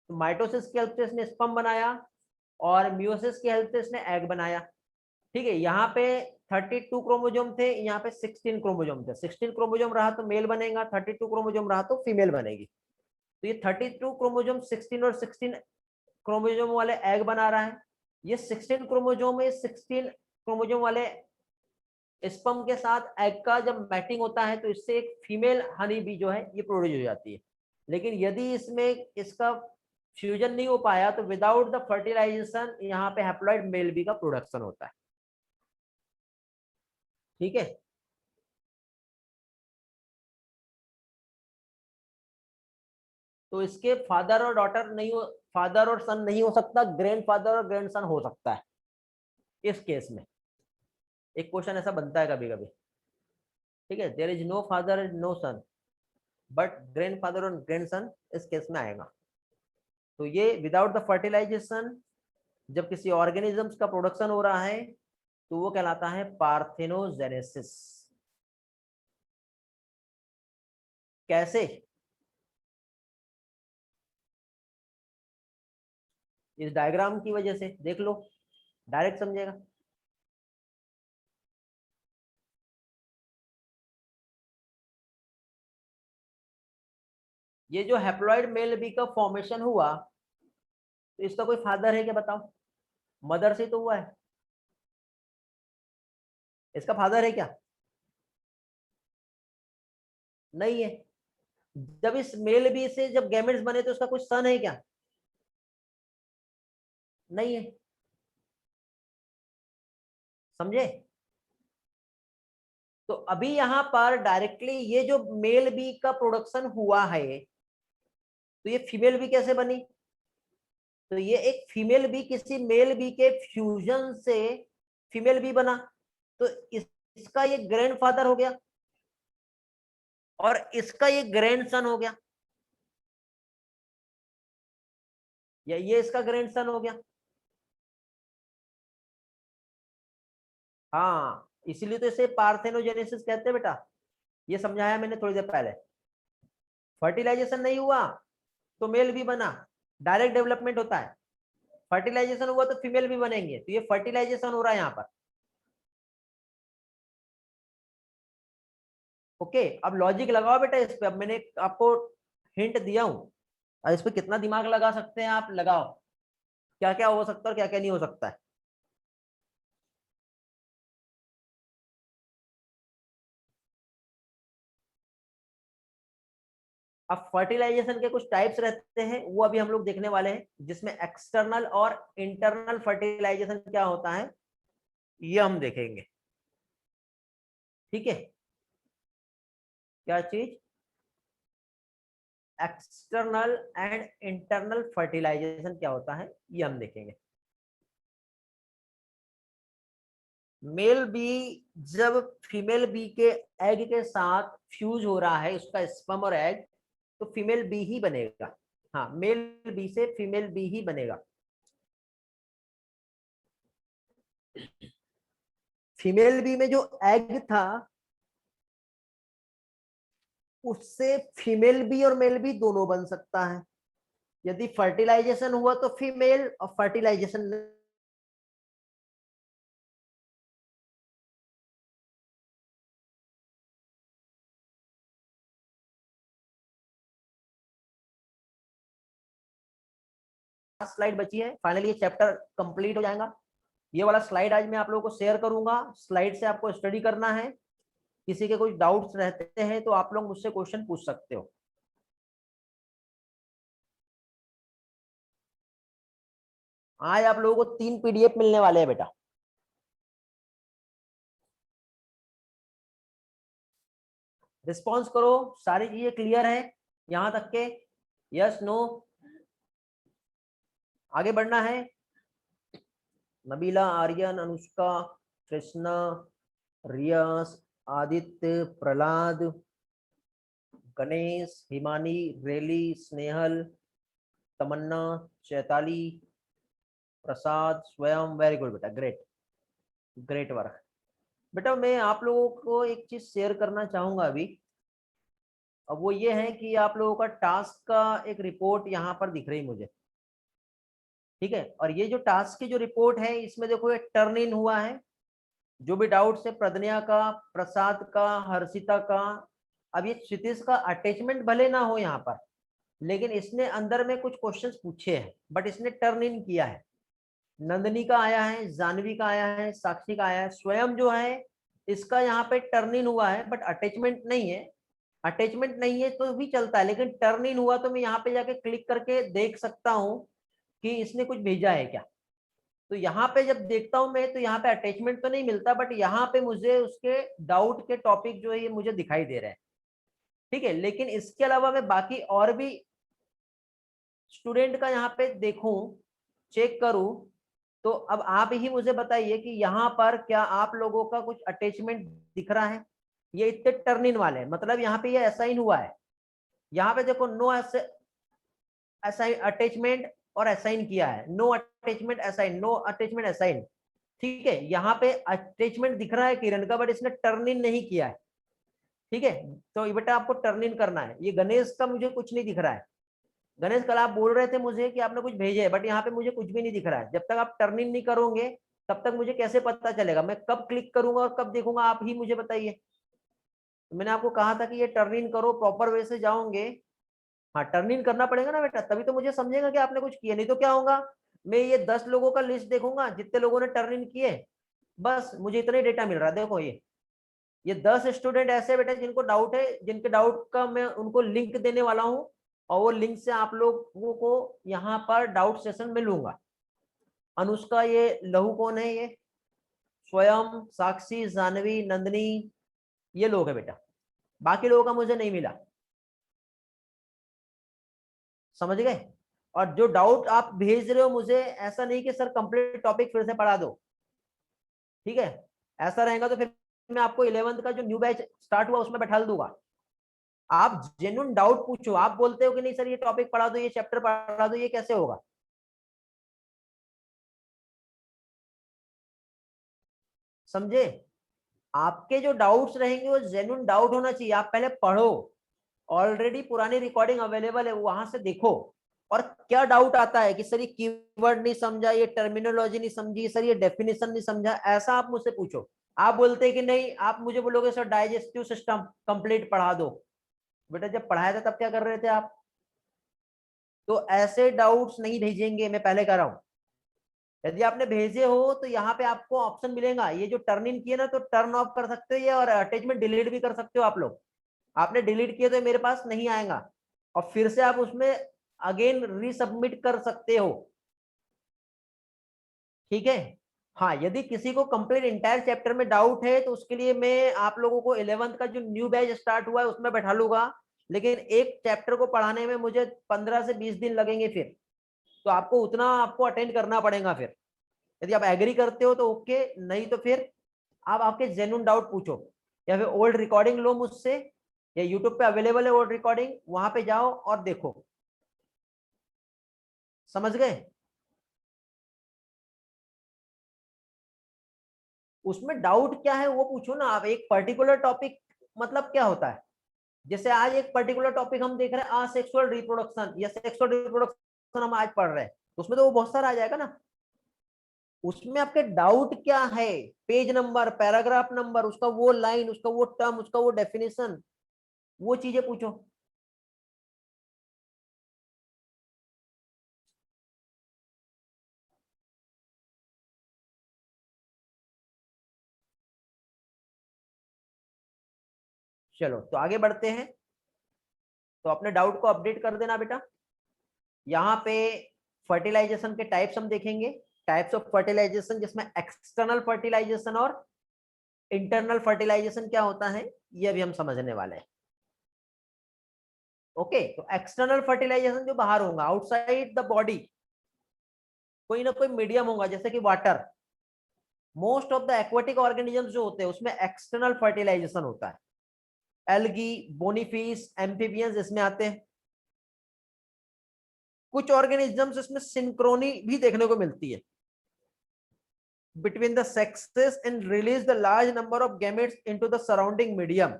तो माइटोसिस की हेल्प से इसने स्पर्म बनाया और मियोसिस की हेल्प से इसने एग बनाया, ठीक है। यहाँ पे 32 क्रोमोजोम थे, यहाँ पे 16 क्रोमोजोम थे। 16 क्रोमोजोम रहा तो मेल बनेगा, 32 क्रोमोजोम रहा तो फीमेल बनेगी। तो ये 32 क्रोमोजोम 16 और 16 क्रोमोजोम वाले एग बना रहा है। ये 16 क्रोमोजोम है, 16 क्रोमोजोम वाले स्पर्म के साथ एग का जब मैटिंग होता है तो इससे एक फीमेल हनी बी जो है ये प्रोड्यूस हो जाती है। लेकिन यदि इसमें इसका फ्यूजन नहीं हो पाया तो विदाउट द फर्टिलाइजेशन यहाँ पे हैप्लॉइड मेल बी का प्रोडक्शन होता है। ठीक है, तो इसके फादर और डॉटर नहीं हो, फादर और सन नहीं हो सकता, ग्रैंडफादर और ग्रैंडसन हो सकता है इस केस में। एक क्वेश्चन ऐसा बनता है कभी कभी। ठीक है, there is no father no son but grandfather और ग्रैंडसन इस केस में आएगा। तो ये विदाउट द फर्टिलाइजेशन जब किसी ऑर्गेनिजम्स का प्रोडक्शन हो रहा है तो वो कहलाता है पार्थेनोजेनेसिस। कैसे? इस डायग्राम की वजह से देख लो, डायरेक्ट समझेगा। ये जो हैप्लॉइड मेल बी का फॉर्मेशन हुआ तो इसका कोई फादर है क्या बताओ? मदर से तो हुआ है, इसका फादर है क्या? नहीं है। जब इस मेल बी से जब गैमेट्स बने तो उसका कुछ सन है क्या? नहीं है। समझे? तो अभी यहां पर डायरेक्टली ये जो मेल बी का प्रोडक्शन हुआ है तो ये फीमेल बी कैसे बनी? तो ये एक फीमेल बी किसी मेल बी के फ्यूजन से फीमेल बी बना, तो इसका ये ग्रैंडफादर हो गया और इसका ये ग्रैंडसन हो गया, या ये इसका ग्रैंडसन हो गया। हाँ, इसीलिए तो इसे पार्थेनोजेनेसिस कहते हैं बेटा, ये समझाया मैंने थोड़ी देर पहले। फर्टिलाइजेशन नहीं हुआ तो मेल भी बना, डायरेक्ट डेवलपमेंट होता है। फर्टिलाइजेशन हुआ तो फीमेल भी बनेंगे, तो ये फर्टिलाइजेशन हो रहा है यहाँ पर। ओके, अब लॉजिक लगाओ बेटा इस पे। अब मैंने आपको हिंट दिया हूं, अब इस पे कितना दिमाग लगा सकते हैं आप, लगाओ। क्या क्या हो सकता है और क्या क्या नहीं हो सकता है। अब फर्टिलाइजेशन के कुछ टाइप्स रहते हैं वो अभी हम लोग देखने वाले हैं, जिसमें एक्सटर्नल और इंटरनल फर्टिलाइजेशन क्या होता है ये हम देखेंगे। ठीक है, क्या चीज? एक्सटर्नल एंड इंटरनल फर्टिलाइजेशन क्या होता है ये हम देखेंगे। मेल बी जब फीमेल बी के एग के साथ फ्यूज हो रहा है, उसका स्पर्म और एग, तो फीमेल बी ही बनेगा। हाँ, मेल बी से फीमेल बी ही बनेगा। फीमेल बी में जो एग था उससे फीमेल बी और मेल बी दोनों बन सकता है। यदि फर्टिलाइजेशन हुआ तो फीमेल, और फर्टिलाइजेशन स्लाइड बची है, फाइनली ये चैप्टर कंप्लीट हो जाएगा। ये वाला स्लाइड आज मैं आप लोगों को शेयर करूंगा, स्लाइड से आपको स्टडी करना है। किसी के कुछ डाउट्स रहते हैं तो आप लोग मुझसे क्वेश्चन पूछ सकते हो। आज आप लोगों को 3 पीडीएफ मिलने वाले हैं बेटा। रिस्पॉन्स करो, सारी चीजें क्लियर है यहां तक के? Yes no? आगे बढ़ना है। नबीला, आर्यन, अनुष्का, कृष्णा, रियास, आदित्य, प्रहलाद, गणेश, हिमानी, रेली, स्नेहल, तमन्ना, चैताली, प्रसाद, स्वयं। वेरी गुड बेटा, ग्रेट, ग्रेट वर्क। बेटा मैं आप लोगों को एक चीज शेयर करना चाहूंगा अभी। अब वो ये है कि आप लोगों का टास्क का एक रिपोर्ट यहाँ पर दिख रही मुझे। ठीक है, और ये जो टास्क की जो रिपोर्ट है इसमें देखो एक टर्न इन हुआ है। जो भी डाउट्स है प्रदन्या का, प्रसाद का, हर्षिता का। अब ये क्षितिज का अटैचमेंट भले ना हो यहाँ पर, लेकिन इसने अंदर में कुछ क्वेश्चंस पूछे हैं, बट इसने टर्न इन किया है। नंदनी का आया है, जानवी का आया है, साक्षी का आया है, स्वयं जो है इसका यहाँ पे टर्न इन हुआ है बट अटैचमेंट नहीं है। अटैचमेंट नहीं है तो भी चलता है, लेकिन टर्न इन हुआ तो मैं यहाँ पे जाके क्लिक करके देख सकता हूँ कि इसने कुछ भेजा है क्या। तो यहाँ पे जब देखता हूँ मैं, तो यहाँ पे अटैचमेंट तो नहीं मिलता, बट यहाँ पे मुझे उसके डाउट के टॉपिक जो है ये मुझे दिखाई दे रहे हैं। ठीक है, लेकिन इसके अलावा मैं बाकी और भी स्टूडेंट का यहाँ पे देखूं, चेक करूं, तो अब आप ही मुझे बताइए कि यहाँ पर क्या आप लोगों का कुछ अटैचमेंट दिख रहा है। ये इतने टर्न इन वाले हैं, मतलब यहाँ पे ये असाइन हुआ है। यहाँ पे देखो नो असाइन अटैचमेंट और असाइन किया है, no attachment assign, no attachment assign. ठीक है, यहाँ पे अटैचमेंट दिख रहा है किरण का, बट इसने टर्न इन नहीं किया है। ठीक है, तो बेटा आपको टर्न इन करना है। ये गणेश का मुझे कुछ नहीं दिख रहा है। गणेश कल आप बोल रहे थे मुझे कि आपने कुछ भेजे है, बट यहाँ पे मुझे कुछ भी नहीं दिख रहा है। जब तक आप टर्न इन नहीं करोगे तब तक मुझे कैसे पता चलेगा, मैं कब क्लिक करूंगा और कब देखूंगा, आप ही मुझे बताइए। तो मैंने आपको कहा था कि ये टर्न इन करो, प्रॉपर वे से जाओगे। हाँ, टर्न इन करना पड़ेगा ना बेटा, तभी तो मुझे समझेगा कि आपने कुछ किया। नहीं तो क्या होगा, मैं ये 10 लोगों का लिस्ट देखूंगा जितने लोगों ने टर्न इन किए, बस मुझे इतना ही डेटा मिल रहा है। देखो ये 10 स्टूडेंट ऐसे बेटा जिनको डाउट है, जिनके डाउट का मैं उनको लिंक देने वाला हूँ, और वो लिंक से आप लोगों को यहाँ पर डाउट सेशन में लूंगा। अनुष्का, ये लहू कौन है, ये स्वयं, साक्षी, जानवी, नंदनी, ये लोग है बेटा। बाकी लोगों का मुझे नहीं मिला, समझ गए। और जो डाउट आप भेज रहे हो मुझे, ऐसा नहीं कि सर कंप्लीट टॉपिक फिर से पढ़ा दो। ठीक है, ऐसा रहेगा तो फिर मैं आपको 11th का जो न्यू बैच स्टार्ट हुआ उसमें बैठा दूंगा। आप जेन्युइन डाउट पूछो। आप बोलते हो कि नहीं सर ये टॉपिक पढ़ा दो, ये चैप्टर पढ़ा दो, ये कैसे होगा। समझे, आपके जो डाउट्स रहेंगे वो जेन्युइन डाउट होना चाहिए। आप पहले पढ़ो, ऑलरेडी पुरानी रिकॉर्डिंग अवेलेबल है, वहां से देखो। और क्या डाउट आता है कि सर ये कीवर्ड नहीं समझा, ये टर्मिनोलॉजी नहीं समझी, सर ये डेफिनेशन नहीं समझा, ऐसा आप मुझसे पूछो। आप बोलते हैं कि नहीं, आप मुझे बोलोगे सर डाइजेस्टिव सिस्टम कंप्लीट पढ़ा दो। बेटा जब पढ़ाया था तब क्या कर रहे थे आप। तो ऐसे डाउट्स नहीं भेजेंगे, मैं पहले कह रहा हूं। यदि आपने भेजे हो तो यहाँ पे आपको ऑप्शन मिलेगा, ये जो टर्न इन किए ना, तो टर्न ऑफ कर सकते हो ये, और अटैचमेंट डिलीट भी कर सकते हो आप लोग। आपने डिलीट किए तो मेरे पास नहीं आएगा, और फिर से आप उसमें अगेन रीसबमिट कर सकते हो। ठीक है, हाँ, यदि किसी को कंप्लीट इंटायर चैप्टर में डाउट है तो उसके लिए मैं आप लोगों को 11th का जो न्यू बैच स्टार्ट हुआ है उसमें बैठा लूंगा। लेकिन एक चैप्टर को पढ़ाने में मुझे 15 से 20 दिन लगेंगे फिर, तो आपको उतना आपको अटेंड करना पड़ेगा फिर। यदि आप एग्री करते हो तो ओके, नहीं तो फिर आप आपके जेन्युइन डाउट पूछो, या फिर ओल्ड रिकॉर्डिंग लो मुझसे, या यूट्यूब पे अवेलेबल है ओल्ड रिकॉर्डिंग, वहां पे जाओ और देखो। समझ गए। उसमें डाउट क्या है वो पूछो ना आप। एक पर्टिकुलर टॉपिक मतलब क्या होता है, जैसे आज एक पर्टिकुलर टॉपिक हम देख रहे हैं असेक्सुअल रिप्रोडक्शन या सेक्सुअल रिप्रोडक्शन हम आज पढ़ रहे हैं, तो उसमें तो वो बहुत सारा आ जाएगा ना। उसमें आपके डाउट क्या है, पेज नंबर, पैराग्राफ नंबर, उसका वो लाइन, उसका वो टर्म, उसका वो डेफिनेशन, वो चीजें पूछो। चलो तो आगे बढ़ते हैं। तो अपने डाउट को अपडेट कर देना बेटा। यहाँ पे फर्टिलाइजेशन के टाइप्स हम देखेंगे, टाइप्स ऑफ फर्टिलाइजेशन, जिसमें एक्सटर्नल फर्टिलाइजेशन और इंटरनल फर्टिलाइजेशन क्या होता है ये अभी हम समझने वाले हैं। ओके, तो एक्सटर्नल फर्टिलाइजेशन जो बाहर होगा, आउटसाइड द बॉडी, कोई ना कोई मीडियम होगा, जैसे कि water. Most of the aquatic organisms जो होते हैं उसमें एक्सटर्नल फर्टिलाइजेशन होता है। एल्गी, बोनीफिश, एम्फीबियंस इसमें आते हैं। कुछ ऑर्गेनिजम्स इसमें सिंक्रोनी भी देखने को मिलती है between the sexes and release the large number of gametes into the surrounding medium।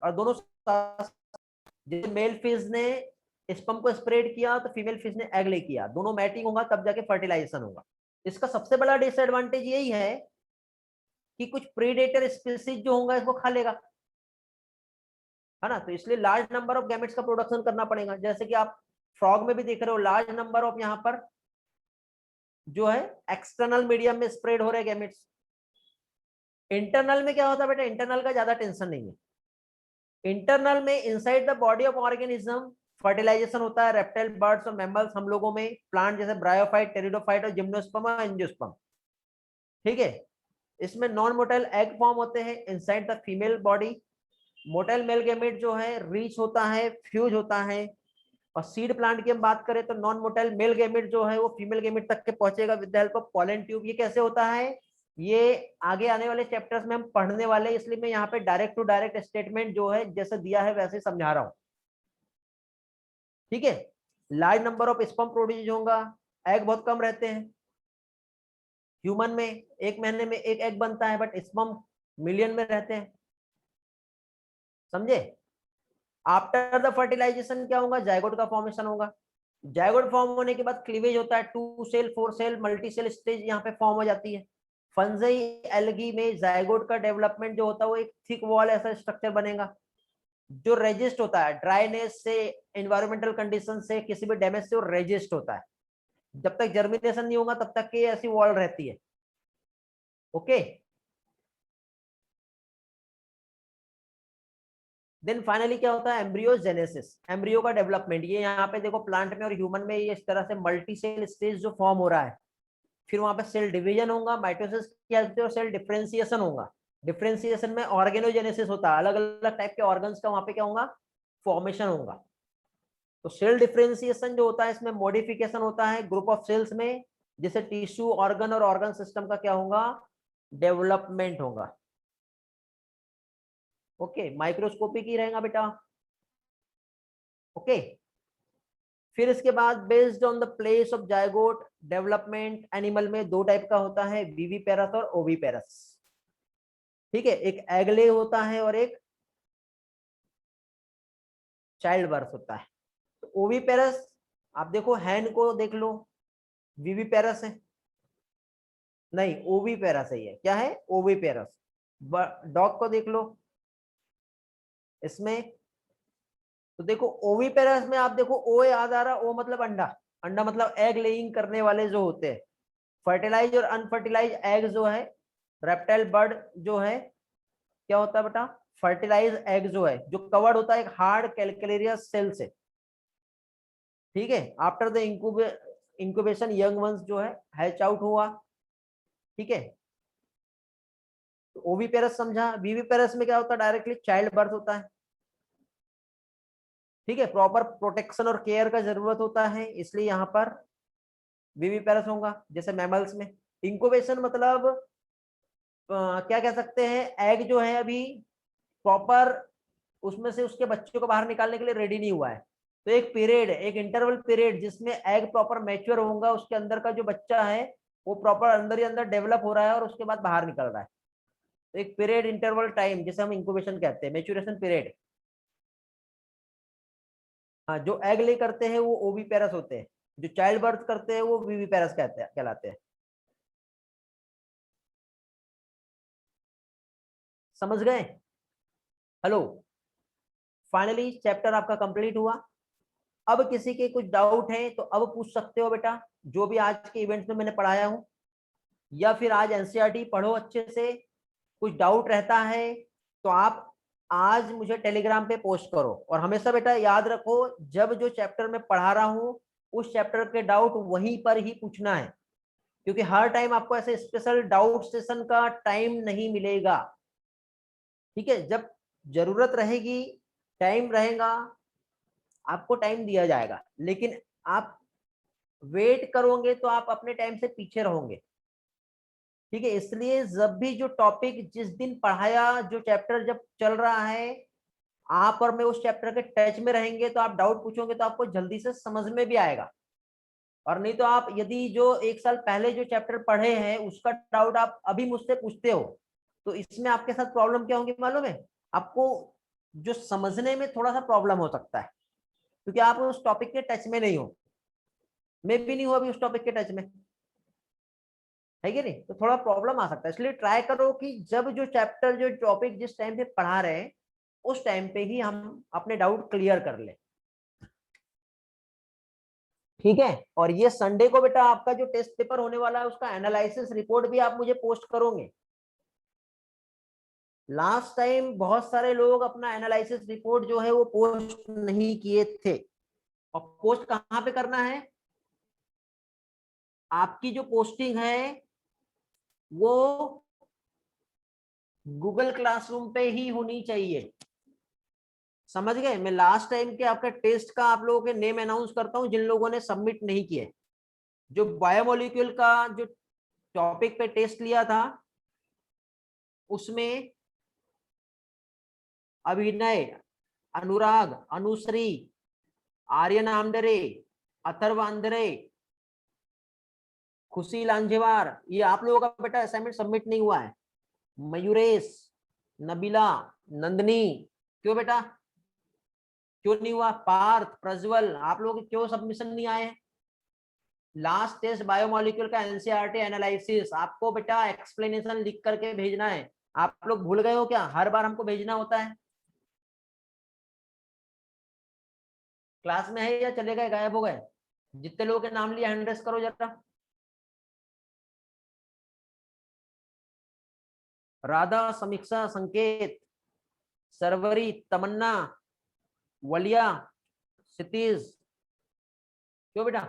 और दोनों जैसे मेल फिश ने स्पर्म को स्प्रेड किया तो फीमेल फिश ने एग ले किया, दोनों मैटिंग होगा तब जाके फर्टिलाइजेशन होगा। इसका सबसे बड़ा डिसएडवांटेज यही है कि कुछ प्रीडेटर स्पीसीज जो होगा इसको खा लेगा, है ना। तो इसलिए लार्ज नंबर ऑफ गैमेट्स का प्रोडक्शन करना पड़ेगा। जैसे कि आप फ्रॉग में भी देख रहे हो लार्ज नंबर ऑफ यहाँ पर जो है एक्सटर्नल मीडियम में स्प्रेड हो रहे गैमेट्स। इंटरनल में क्या होता है बेटा, इंटरनल का ज्यादा टेंशन नहीं है। इंटरनल में inside the body of organism fertilization होता है रेप्टाइल, बर्ड्स और मैमल्स, हम लोगों में प्लांट जैसे ब्रायोफाइट, टेरिडोफाइट और जिम्नोस्पर्म और एंजियोस्पर्म। ठीक है, इसमें नॉन मोटाइल एग फॉर्म होते हैं inside the female body. Motile male gamete जो है रीच होता है, फ्यूज होता है। और सीड प्लांट की हम बात करें तो नॉन मोटाइल मेल गैमेट जो है वो फीमेल गैमेट तक के पहुंचेगा with the help of pollen tube. ये कैसे होता है, ये आगे आने वाले चैप्टर्स में हम पढ़ने वाले, इसलिए मैं यहाँ पे डायरेक्ट टू डायरेक्ट स्टेटमेंट जो है जैसे दिया है वैसे समझा रहा हूँ। ठीक है, large number of sperm produce होगा, एग बहुत कम रहते हैं। ह्यूमन में एक महीने में एक एग बनता है, बट स्पर्म मिलियन में रहते हैं। समझे? आफ्टर द फर्टिलाइजेशन क्या होगा, जायगोट का फॉर्मेशन होगा। जायगोट फॉर्म होने के बाद क्लीवेज होता है, 2 cell 4 cell multi cell stage यहाँ पे फॉर्म हो जाती है। फंजाई एल्गी में जायगोट का डेवलपमेंट जो होता है वो एक थिक वॉल ऐसा स्ट्रक्चर बनेगा जो रेजिस्ट होता है ड्राइनेस से, एनवायरमेंटल कंडीशन से, किसी भी डैमेज से वो रेजिस्ट होता है। जब तक जर्मिनेशन नहीं होगा तब तक की ऐसी वॉल रहती है। ओके, देन फाइनली क्या होता है, एम्ब्रियोजेनेसिस, एम्ब्रियो का डेवलपमेंट। ये यहाँ पे देखो प्लांट में और ह्यूमन में ये इस तरह से मल्टी सेल स्टेज जो फॉर्म हो रहा है। फिर वहां पे सेल डिवीजन होगा, माइटोसिस की हेल्प से, और सेल डिफरेंशिएशन होगा। डिफरेंशिएशन में ऑर्गेनोजेनेसिस होता है, अलग अलग टाइप के ऑर्गन्स का वहां पे क्या होगा, फॉर्मेशन होगा। तो सेल डिफरेंशिएशन जो होता है इसमें मॉडिफिकेशन होता है ग्रुप ऑफ सेल्स में, जिससे टिश्यू, ऑर्गन और ऑर्गन सिस्टम का क्या होगा, डेवलपमेंट होगा। ओके, माइक्रोस्कोपिक ही रहेगा बेटा। ओके, फिर इसके बाद based on the place of zygote development, animal में 2 टाइप का होता है, विविपेरस और ओविपेरस। ठीक है, एक एगले होता है और एक चाइल्ड बर्थ होता है। तो ओविपेरस, आप देखो हैन को देख लो, विविपेरस है, नहीं ओविपेरस है, ये क्या है, ओविपेरस। डॉग को देख लो, इसमें तो देखो ओविपेरस में आप देखो ओ याद आ रहा, ओ मतलब अंडा, अंडा मतलब एग लेइंग करने वाले जो होते हैं। फर्टिलाइज और अनफर्टिलाइज एग जो है, रेप्टाइल बर्ड जो है क्या होता है बेटा, फर्टिलाइज एग जो है जो कवर्ड होता है एक हार्ड कैलकुलेरियस सेल से। ठीक है, after the incubation young ones जो है हैच आउट हुआ। ठीक है, तो ओविपेरस समझा। विविपेरस में क्या होता है, डायरेक्टली चाइल्ड बर्थ होता है। ठीक है, प्रॉपर प्रोटेक्शन और केयर का जरूरत होता है, इसलिए यहाँ पर विविपेरस होगा जैसे मैमल्स में। इंक्यूबेशन मतलब क्या कह सकते हैं, एग जो है अभी प्रॉपर उसमें से उसके बच्चों को बाहर निकालने के लिए रेडी नहीं हुआ है। तो एक पीरियड, एक इंटरवल पीरियड जिसमें एग प्रॉपर मैच्योर होगा, उसके अंदर का जो बच्चा है वो प्रॉपर अंदर ही अंदर डेवलप हो रहा है और उसके बाद बाहर निकल रहा है। तो एक पीरियड, इंटरवल टाइम जिसे हम इंक्यूबेशन कहते हैं, मैच्योरेशन पीरियड। हाँ, जो एग ले करते हैं वो ओविपेरस होते हैं, जो चाइल्ड बर्थ करते हैं वो विविपेरस कहते हैं, कहलाते हैं। समझ गए? हेलो, फाइनली चैप्टर आपका कंप्लीट हुआ। अब किसी के कुछ डाउट है तो अब पूछ सकते हो बेटा, जो भी आज के इवेंट्स में मैंने पढ़ाया हूं, या फिर आज एनसीईआरटी पढ़ो अच्छे से। कुछ डाउट रहता है तो आप आज मुझे टेलीग्राम पे पोस्ट करो। और हमेशा बेटा याद रखो, जब जो चैप्टर में पढ़ा रहा हूं उस चैप्टर के डाउट वहीं पर ही पूछना है, क्योंकि हर टाइम आपको ऐसे स्पेशल डाउट सेशन का टाइम नहीं मिलेगा। ठीक है, जब जरूरत रहेगी, टाइम रहेगा, आपको टाइम दिया जाएगा, लेकिन आप वेट करोगे तो आप अपने टाइम से पीछे रहोगे। ठीक है, इसलिए जब भी जो टॉपिक जिस दिन पढ़ाया, जो चैप्टर जब चल रहा है, आप और मैं उस चैप्टर के टच में रहेंगे तो आप डाउट पूछोगे तो आपको जल्दी से समझ में भी आएगा। और नहीं तो आप यदि जो 1 साल पहले जो चैप्टर पढ़े हैं उसका डाउट आप अभी मुझसे पूछते हो, तो इसमें आपके साथ प्रॉब्लम क्या होगी मालूम है आपको, जो समझने में थोड़ा सा प्रॉब्लम हो सकता है, क्योंकि आप उस टॉपिक के टच में नहीं हो। मैं भी नहीं हूं अभी उस टॉपिक के टच में, है कि नहीं, तो थोड़ा प्रॉब्लम आ सकता है। इसलिए ट्राई करो कि जब जो चैप्टर, जो टॉपिक जिस टाइम पे पढ़ा रहे हैं उस टाइम पे ही हम अपने डाउट क्लियर कर लें। ठीक है। और ये संडे को बेटा आपका जो टेस्ट पेपर होने वाला है उसका एनालिसिस रिपोर्ट भी आप मुझे पोस्ट करोगे। लास्ट टाइम बहुत सारे लोग अपना एनालिसिस रिपोर्ट जो है वो पोस्ट नहीं किए थे। और पोस्ट कहां पे करना है? आपकी जो पोस्टिंग है वो गूगल क्लासरूम पे ही होनी चाहिए। समझ गए? मैं लास्ट टाइम के आपका टेस्ट का आप लोगों के नेम अनाउंस करता हूं जिन लोगों ने सबमिट नहीं किए। जो बायोमोलिक्यूल का जो टॉपिक पे टेस्ट लिया था उसमें अभिनय, अनुराग, अनुश्री, आर्यन आमडरे, अथर्व आंद्रे, खुशी लांझेवार, ये आप लोगों का बेटा असाइनमेंट सबमिट नहीं हुआ है। मयूरेश, नबीला, नंदनी, क्यों बेटा क्यों नहीं हुआ? पार्थ, प्रज्वल, आप लोग क्यों सबमिशन नहीं आए हैं? लास्ट टेस्ट बायोमोलिक्यूल का एनसीईआरटी एनालिसिस आपको बेटा एक्सप्लेनेशन लिख करके भेजना है। आप लोग भूल गए हो क्या? हर बार हमको भेजना होता है। क्लास में है या चले गए, गायब हो गए? जितने लोगों के नाम लिए हैंड रेस करो जरा। राधा, समीक्षा, संकेत, सरवरी, तमन्ना, वलिया, क्षितिज, क्यों बेटा?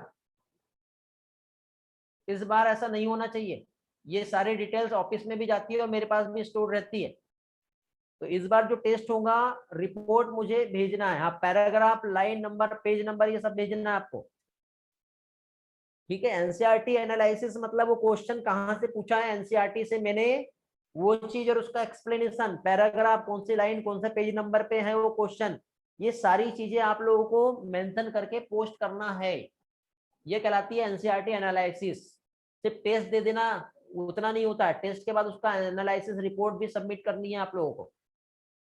इस बार ऐसा नहीं होना चाहिए। ये सारी डिटेल्स ऑफिस में भी जाती है और मेरे पास भी स्टोर रहती है। तो इस बार जो टेस्ट होगा रिपोर्ट मुझे भेजना है। हाँ, paragraph, line number, page number, ये सब भेजना है आपको। ठीक है। एनसीईआरटी एनालिसिस मतलब वो क्वेश्चन कहाँ से पूछा है एनसीईआरटी से मैंने वो चीज और उसका एक्सप्लेनेशन, पैराग्राफ कौन सी लाइन कौन से पेज नंबर पे है वो क्वेश्चन, ये सारी चीजें आप लोगों को मेंशन करके पोस्ट करना है। ये कहलाती है एनसीईआरटी एनालिसिस। सिर्फ टेस्ट दे देना उतना नहीं होता है, टेस्ट के बाद उसका एनालिसिस रिपोर्ट भी सबमिट करनी है आप लोगों को।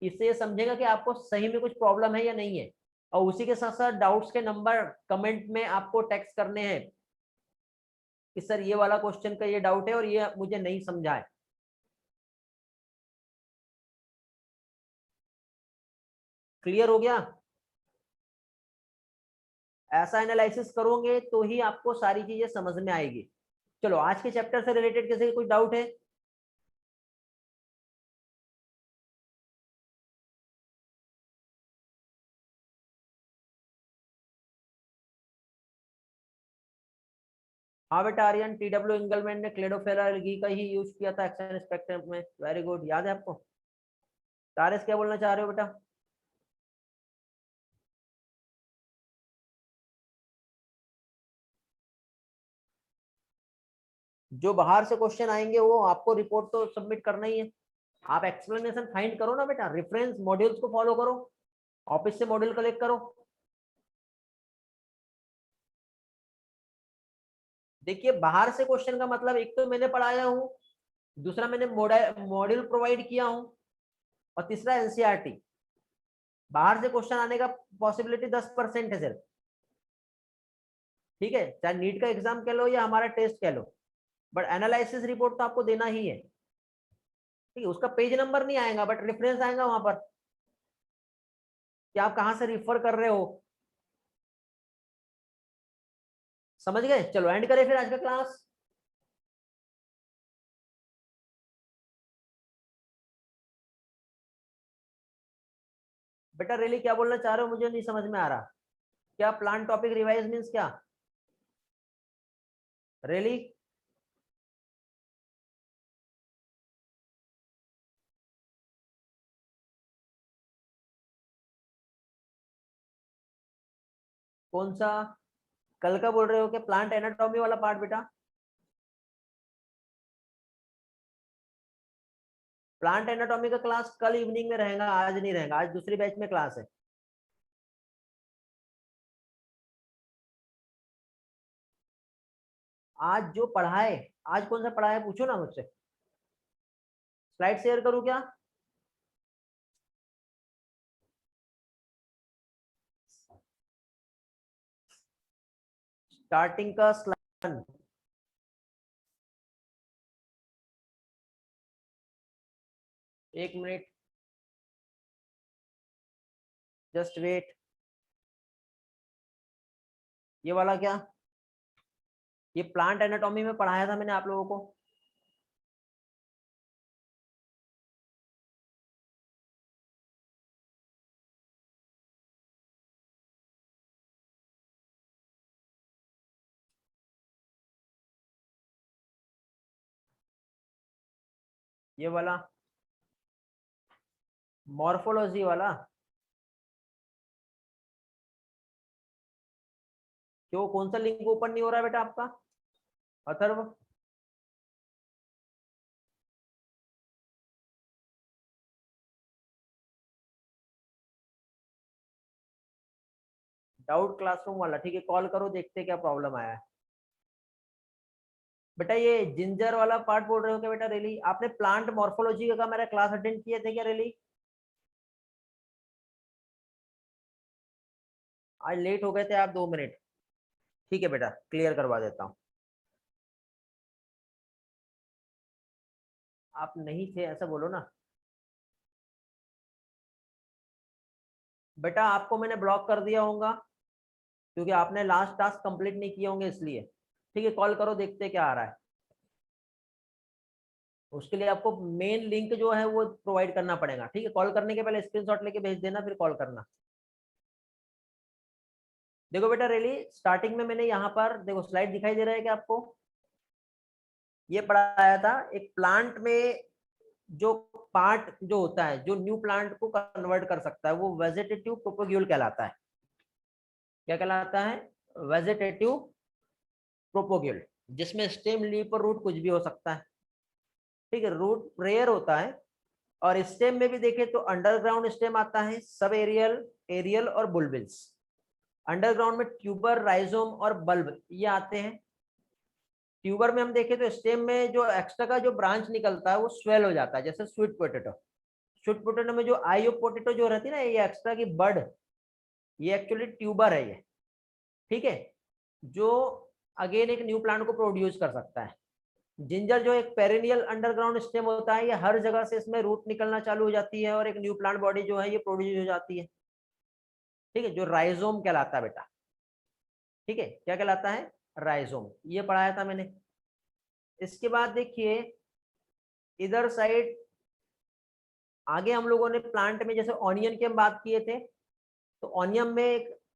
इससे ये समझेगा कि आपको सही में कुछ प्रॉब्लम है या नहीं है। और उसी के साथ साथ डाउट्स के नंबर कमेंट में आपको टेक्स्ट करने हैं कि सर ये वाला क्वेश्चन का ये डाउट है और ये मुझे नहीं समझा है। क्लियर हो गया? ऐसा एनालिसिस करोगे तो ही आपको सारी चीजें समझ में आएगी। चलो आज के चैप्टर से रिलेटेड किसी का कोई डाउट है? हाँ बेटा आर्यन, टीडब्ल्यू इंगलमैन ने क्लेडोफेरागी का ही यूज किया था एक्शन स्पेक्ट्रम में। वेरी गुड, याद है आपको? तारिस क्या बोलना चाह रहे हो बेटा? जो बाहर से क्वेश्चन आएंगे वो आपको रिपोर्ट तो सबमिट करना ही है। आप एक्सप्लेनेशन फाइंड करो ना बेटा, रेफरेंस मॉड्यूल्स को फॉलो करो, ऑफिस से मॉड्यूल कलेक्ट करो। देखिए बाहर से क्वेश्चन का मतलब एक तो मैंने पढ़ाया हूँ, दूसरा मैंने मॉड्यूल प्रोवाइड किया हूँ, और तीसरा एनसीईआरटी। बाहर से क्वेश्चन आने का पॉसिबिलिटी 10% है सिर्फ। ठीक है, चाहे नीट का एग्जाम कह लो या हमारा टेस्ट कह लो, बट एनालिसिस रिपोर्ट तो आपको देना ही है। ठीक है, उसका पेज नंबर नहीं आएगा बट रेफरेंस आएगा वहां पर कि आप कहां से रिफर कर रहे हो। समझ गए? चलो एंड करें फिर आज का क्लास। बेटा रेली क्या बोलना चाह रहे हो, मुझे नहीं समझ में आ रहा। क्या प्लान टॉपिक रिवाइज मीन्स क्या? रेली कौन सा? कल का बोल रहे हो कि प्लांट एनाटॉमी वाला पार्ट बेटा? प्लांट एनाटॉमी का क्लास कल इवनिंग में रहेगा, आज नहीं रहेगा, आज दूसरी बैच में क्लास है। आज जो पढ़ा है, आज कौन सा पढ़ा है पूछो ना मुझसे। स्लाइड शेयर करूं क्या? स्टार्टिंग का स्लाइड, 1 मिनट, जस्ट वेट। ये वाला क्या, ये प्लांट एनाटॉमी में पढ़ाया था मैंने आप लोगों को। ये वाला मॉर्फोलॉजी वाला, क्यों कौन सा लिंक ओपन नहीं हो रहा है बेटा आपका अथर्व? डाउट क्लासरूम वाला, ठीक है कॉल करो, देखते क्या प्रॉब्लम आया है। बेटा ये जिंजर वाला पार्ट बोल रहे हो क्या बेटा? रियली आपने प्लांट मॉर्फोलॉजी का मेरा क्लास अटेंड किए थे क्या रियली? आज लेट हो गए थे आप 2 मिनट। ठीक है बेटा क्लियर करवा देता हूँ। आप नहीं थे ऐसा बोलो ना बेटा, आपको मैंने ब्लॉक कर दिया होगा क्योंकि आपने लास्ट टास्क कंप्लीट नहीं किए होंगे इसलिए। ठीक है कॉल करो, देखते क्या आ रहा है। उसके लिए आपको मेन लिंक जो है वो प्रोवाइड करना पड़ेगा। ठीक है कॉल करने के पहले स्क्रीनशॉट लेके भेज देना, फिर कॉल करना। देखो बेटा रियली स्टार्टिंग में मैंने यहाँ पर देखो स्लाइड दिखाई दे रहा है क्या आपको? ये पढ़ाया था एक प्लांट में जो पार्ट जो होता है जो न्यू प्लांट को कन्वर्ट कर सकता है वो वेजिटेटिव प्रोपोग्यूल कहलाता है। क्या कहलाता है? वेजिटेटिव प्रोपोग्यूल, जिसमें स्टेम लीफ और रूट कुछ भी हो सकता है। ठीक है रूट रेयर होता है। और स्टेम में भी देखें तो अंडरग्राउंड स्टेम आता है, सब एरियल, एरियल और बुलबिल्स। अंडरग्राउंड में ट्यूबर, राइजोम और बल्ब ये आते हैं। ट्यूबर में हम देखें तो स्टेम में जो एक्स्ट्रा का जो ब्रांच निकलता है वो स्वेल हो जाता है, जैसे स्वीट पोटैटो। स्वीट पोटैटो में जो आई ऑफ पोटैटो जो रहती है ना, ये एक्स्ट्रा की बड, ये एक्चुअली ट्यूबर है ये। ठीक है जो अगेन एक न्यू प्लांट को प्रोड्यूस कर सकता है। जिंजर जो एक पेरिनियल अंडरग्राउंड स्टेम होता है, ये हर जगह से इसमें रूट निकलना चालू हो जाती है और एक न्यू प्लांट बॉडी जो है ये प्रोड्यूस हो जाती है। ठीक है जो राइजोम कहलाता है बेटा। ठीक है क्या कहलाता है? राइजोम, ये पढ़ाया था मैंने। इसके बाद देखिए इधर साइड आगे हम लोगों ने प्लांट में जैसे ऑनियन की हम बात किए थे, तो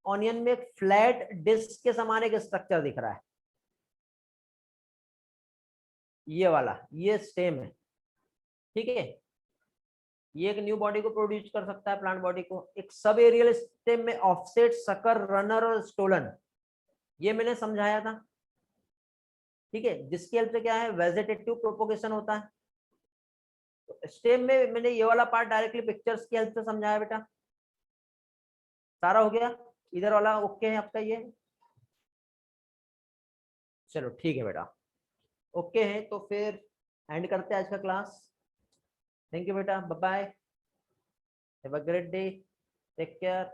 ऑनियन में एक फ्लैट डिस्क के समान एक स्ट्रक्चर दिख रहा है, ये वाला, ये स्टेम है। ठीक है ये एक न्यू बॉडी को प्रोड्यूस कर सकता है, प्लांट बॉडी को। एक सब एरियल स्टेम में ऑफसेट, सकर, रनर और स्टोलन, ये मैंने समझाया था। ठीक है जिसकी हेल्प से क्या है वेजिटेटिव प्रोपोगेशन होता है। तो स्टेम में मैंने ये वाला पार्ट डायरेक्टली पिक्चर्स की हेल्प से समझाया बेटा। सारा हो गया, इधर वाला ओके है आपका ये? चलो ठीक है बेटा ओके है, तो फिर एंड करते हैं आज का क्लास। थैंक यू बेटा, bye bye, have a great day, take care.